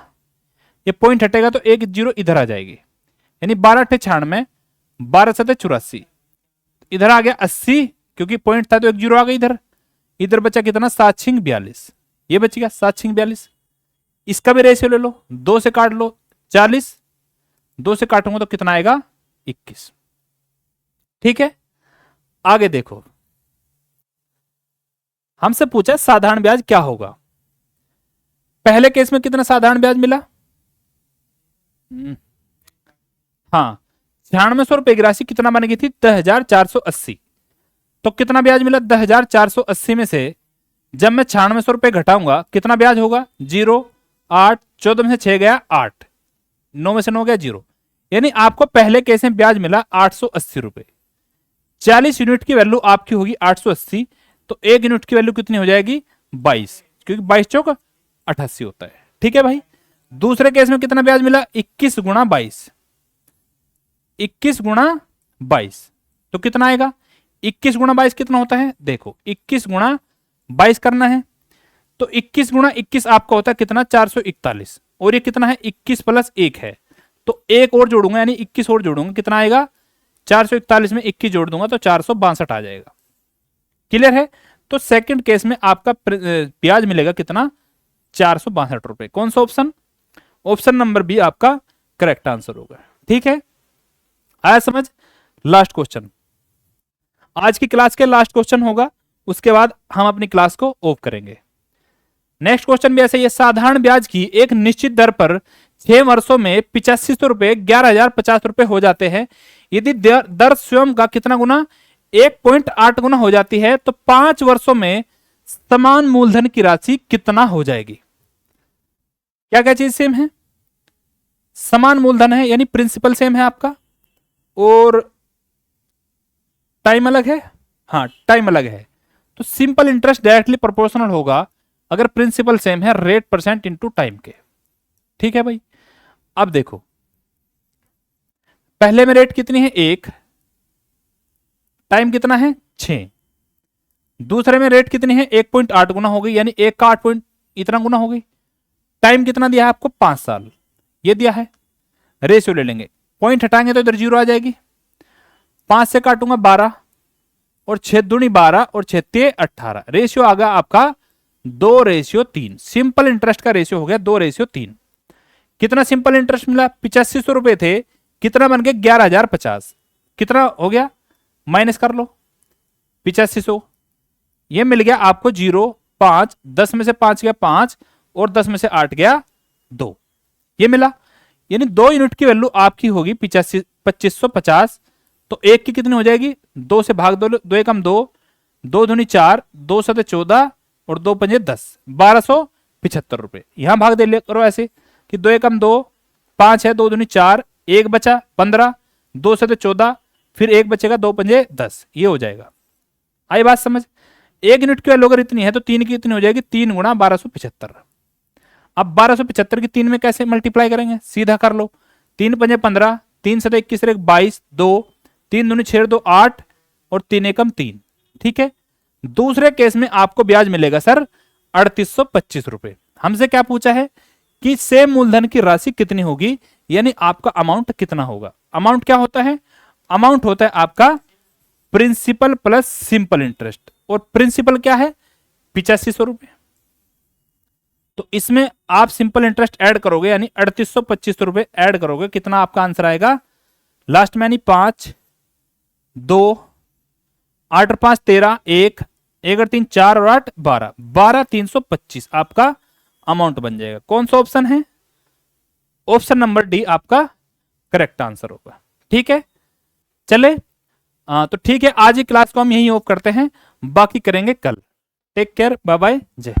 ये पॉइंट हटेगा तो एक जीरो इधर आ जाएगी, यानी 12 अट्ठे 96, 12 सते 84, इधर आ गया 80, क्योंकि पॉइंट था तो एक जीरो आ गया इधर, इधर बचा कितना 7 छिंग 42, ये बच गया 7 छिंग 42। इसका भी रेशियो ले लो, 2 से काट लो 40, 2 से काटूंगा तो कितना आएगा 21। ठीक है, आगे देखो, हमसे पूछा साधारण ब्याज क्या होगा। पहले केस में कितना साधारण ब्याज मिला, हाँ 9600 की राशि कितना बन गई थी 10,480, तो कितना ब्याज मिला 10,480 में से जब मैं 9600 घटाऊंगा कितना ब्याज होगा 0, 8, 14 में से 6 गया 8, 9 में से 9 गया 0, यानी आपको पहले केस में ब्याज मिला 880 रुपए। 40 यूनिट की वैल्यू आपकी होगी 880, तो 1 यूनिट की वैल्यू कितनी हो जाएगी 22, क्योंकि 22 चौक 88 होता है। ठीक है भाई, दूसरे केस में कितना ब्याज मिला 21 गुणा 22, 21 गुणा 22 तो कितना आएगा 21 गुणा 22 कितना होता है, देखो 21 गुणा 22 करना है तो 21 गुणा 21 आपका होता है कितना 441, और ये कितना है 21 प्लस 1 है, तो एक और जोड़ूंगा यानी 21 और जोड़ूंगा, कितना आएगा 441 में 21 जोड़ दूंगा तो 462 आ जाएगा। क्लियर है, तो सेकंड केस में आपका ब्याज मिलेगा कितना 462 रुपए। कौन सा ऑप्शन, ऑप्शन नंबर बी आपका करेक्ट आंसर होगा। ठीक है, आया समझ। लास्ट क्वेश्चन, आज की क्लास के लास्ट क्वेश्चन होगा, उसके बाद हम अपनी क्लास को ऑफ करेंगे। नेक्स्ट क्वेश्चन भी ऐसे ही है, साधारण ब्याज की एक निश्चित दर पर 6 वर्षों में 8500 रुपए 11,050 रुपए हो जाते हैं। यदि दर स्वयं का कितना गुना 1.8 गुना हो जाती है तो 5 वर्षों में समान मूलधन की राशि कितना हो जाएगी। क्या क्या चीज सेम है, समान मूलधन है यानी प्रिंसिपल सेम है आपका, और टाइम अलग है, हाँ टाइम अलग है, तो सिंपल इंटरेस्ट डायरेक्टली प्रोपोर्शनल होगा अगर प्रिंसिपल सेम है रेट परसेंट इनटू टाइम के। ठीक है भाई, अब देखो पहले में रेट कितनी है 1, टाइम कितना है 6, दूसरे में रेट कितनी है 1.8 गुना हो गई, यानी 1 का 8 पॉइंट इतना गुना हो गई, टाइम कितना दिया है आपको 5 साल, ये दिया है। रेशियो ले लेंगे, पॉइंट हटाएंगे तो इधर 0 आ जाएगी, 5 से काटूंगा 12 और 6 दूनी 12 और 6 ते 18, रेशियो आ गया आपका 2:3। सिंपल इंटरेस्ट का रेशियो हो गया 2:3। कितना सिंपल इंटरेस्ट मिला 8500 रुपए थे, कितना बन गया 11,050, कितना हो गया माइनस कर लो 8500, ये मिल गया आपको 0, 5, 10 में से 5 गया 5 और 10 में से 8 गया 2, ये मिला, यानी 2 यूनिट की वैल्यू आपकी होगी 2550, तो एक की कितनी हो जाएगी 2 से भाग दो, 2 एकम 2, 2 दूनी 4, 2 सते 14 और 2 पंजे 10, 1275 रुपए। यहां भाग दे ले करो ऐसे कि 2 एकम 2, 5 है, 2 दूनी 4, 1 बचा 15, 2 सते 14, फिर 1 बचेगा 2 पंजे 10, ये हो जाएगा। आई बात समझ, 1 यूनिट की वैल्यू अगर इतनी है तो 3 की इतनी हो जाएगी 3 गुणा 1275। अब 1275 की 3 में कैसे मल्टीप्लाई करेंगे, सीधा कर लो, 3 पंजे 15, 3 सते 21, 22, 2, 3 दूनी 6, 2 8 और 3 एकम 3। ठीक है, दूसरे केस में आपको ब्याज मिलेगा सर 3825 रुपए। हमसे क्या पूछा है कि सेम मूलधन की राशि कितनी होगी, यानी आपका अमाउंट कितना होगा। अमाउंट क्या होता है, अमाउंट होता है आपका प्रिंसिपल प्लस सिंपल इंटरेस्ट, और प्रिंसिपल क्या है 8500 रुपए, तो इसमें आप सिंपल इंटरेस्ट ऐड करोगे यानी 3825 रुपए ऐड करोगे, कितना आपका आंसर आएगा लास्ट में, यानी 5, 2, 8 और 5 13, 1, 1 और 3 4 और 8 12, 12,325 आपका अमाउंट बन जाएगा। कौन सा ऑप्शन है, ऑप्शन नंबर डी आपका करेक्ट आंसर होगा। ठीक है, चले तो ठीक है, आज की क्लास को हम यही ऑफ करते हैं, बाकी करेंगे कल। टेक केयर, बाय बाय, जय।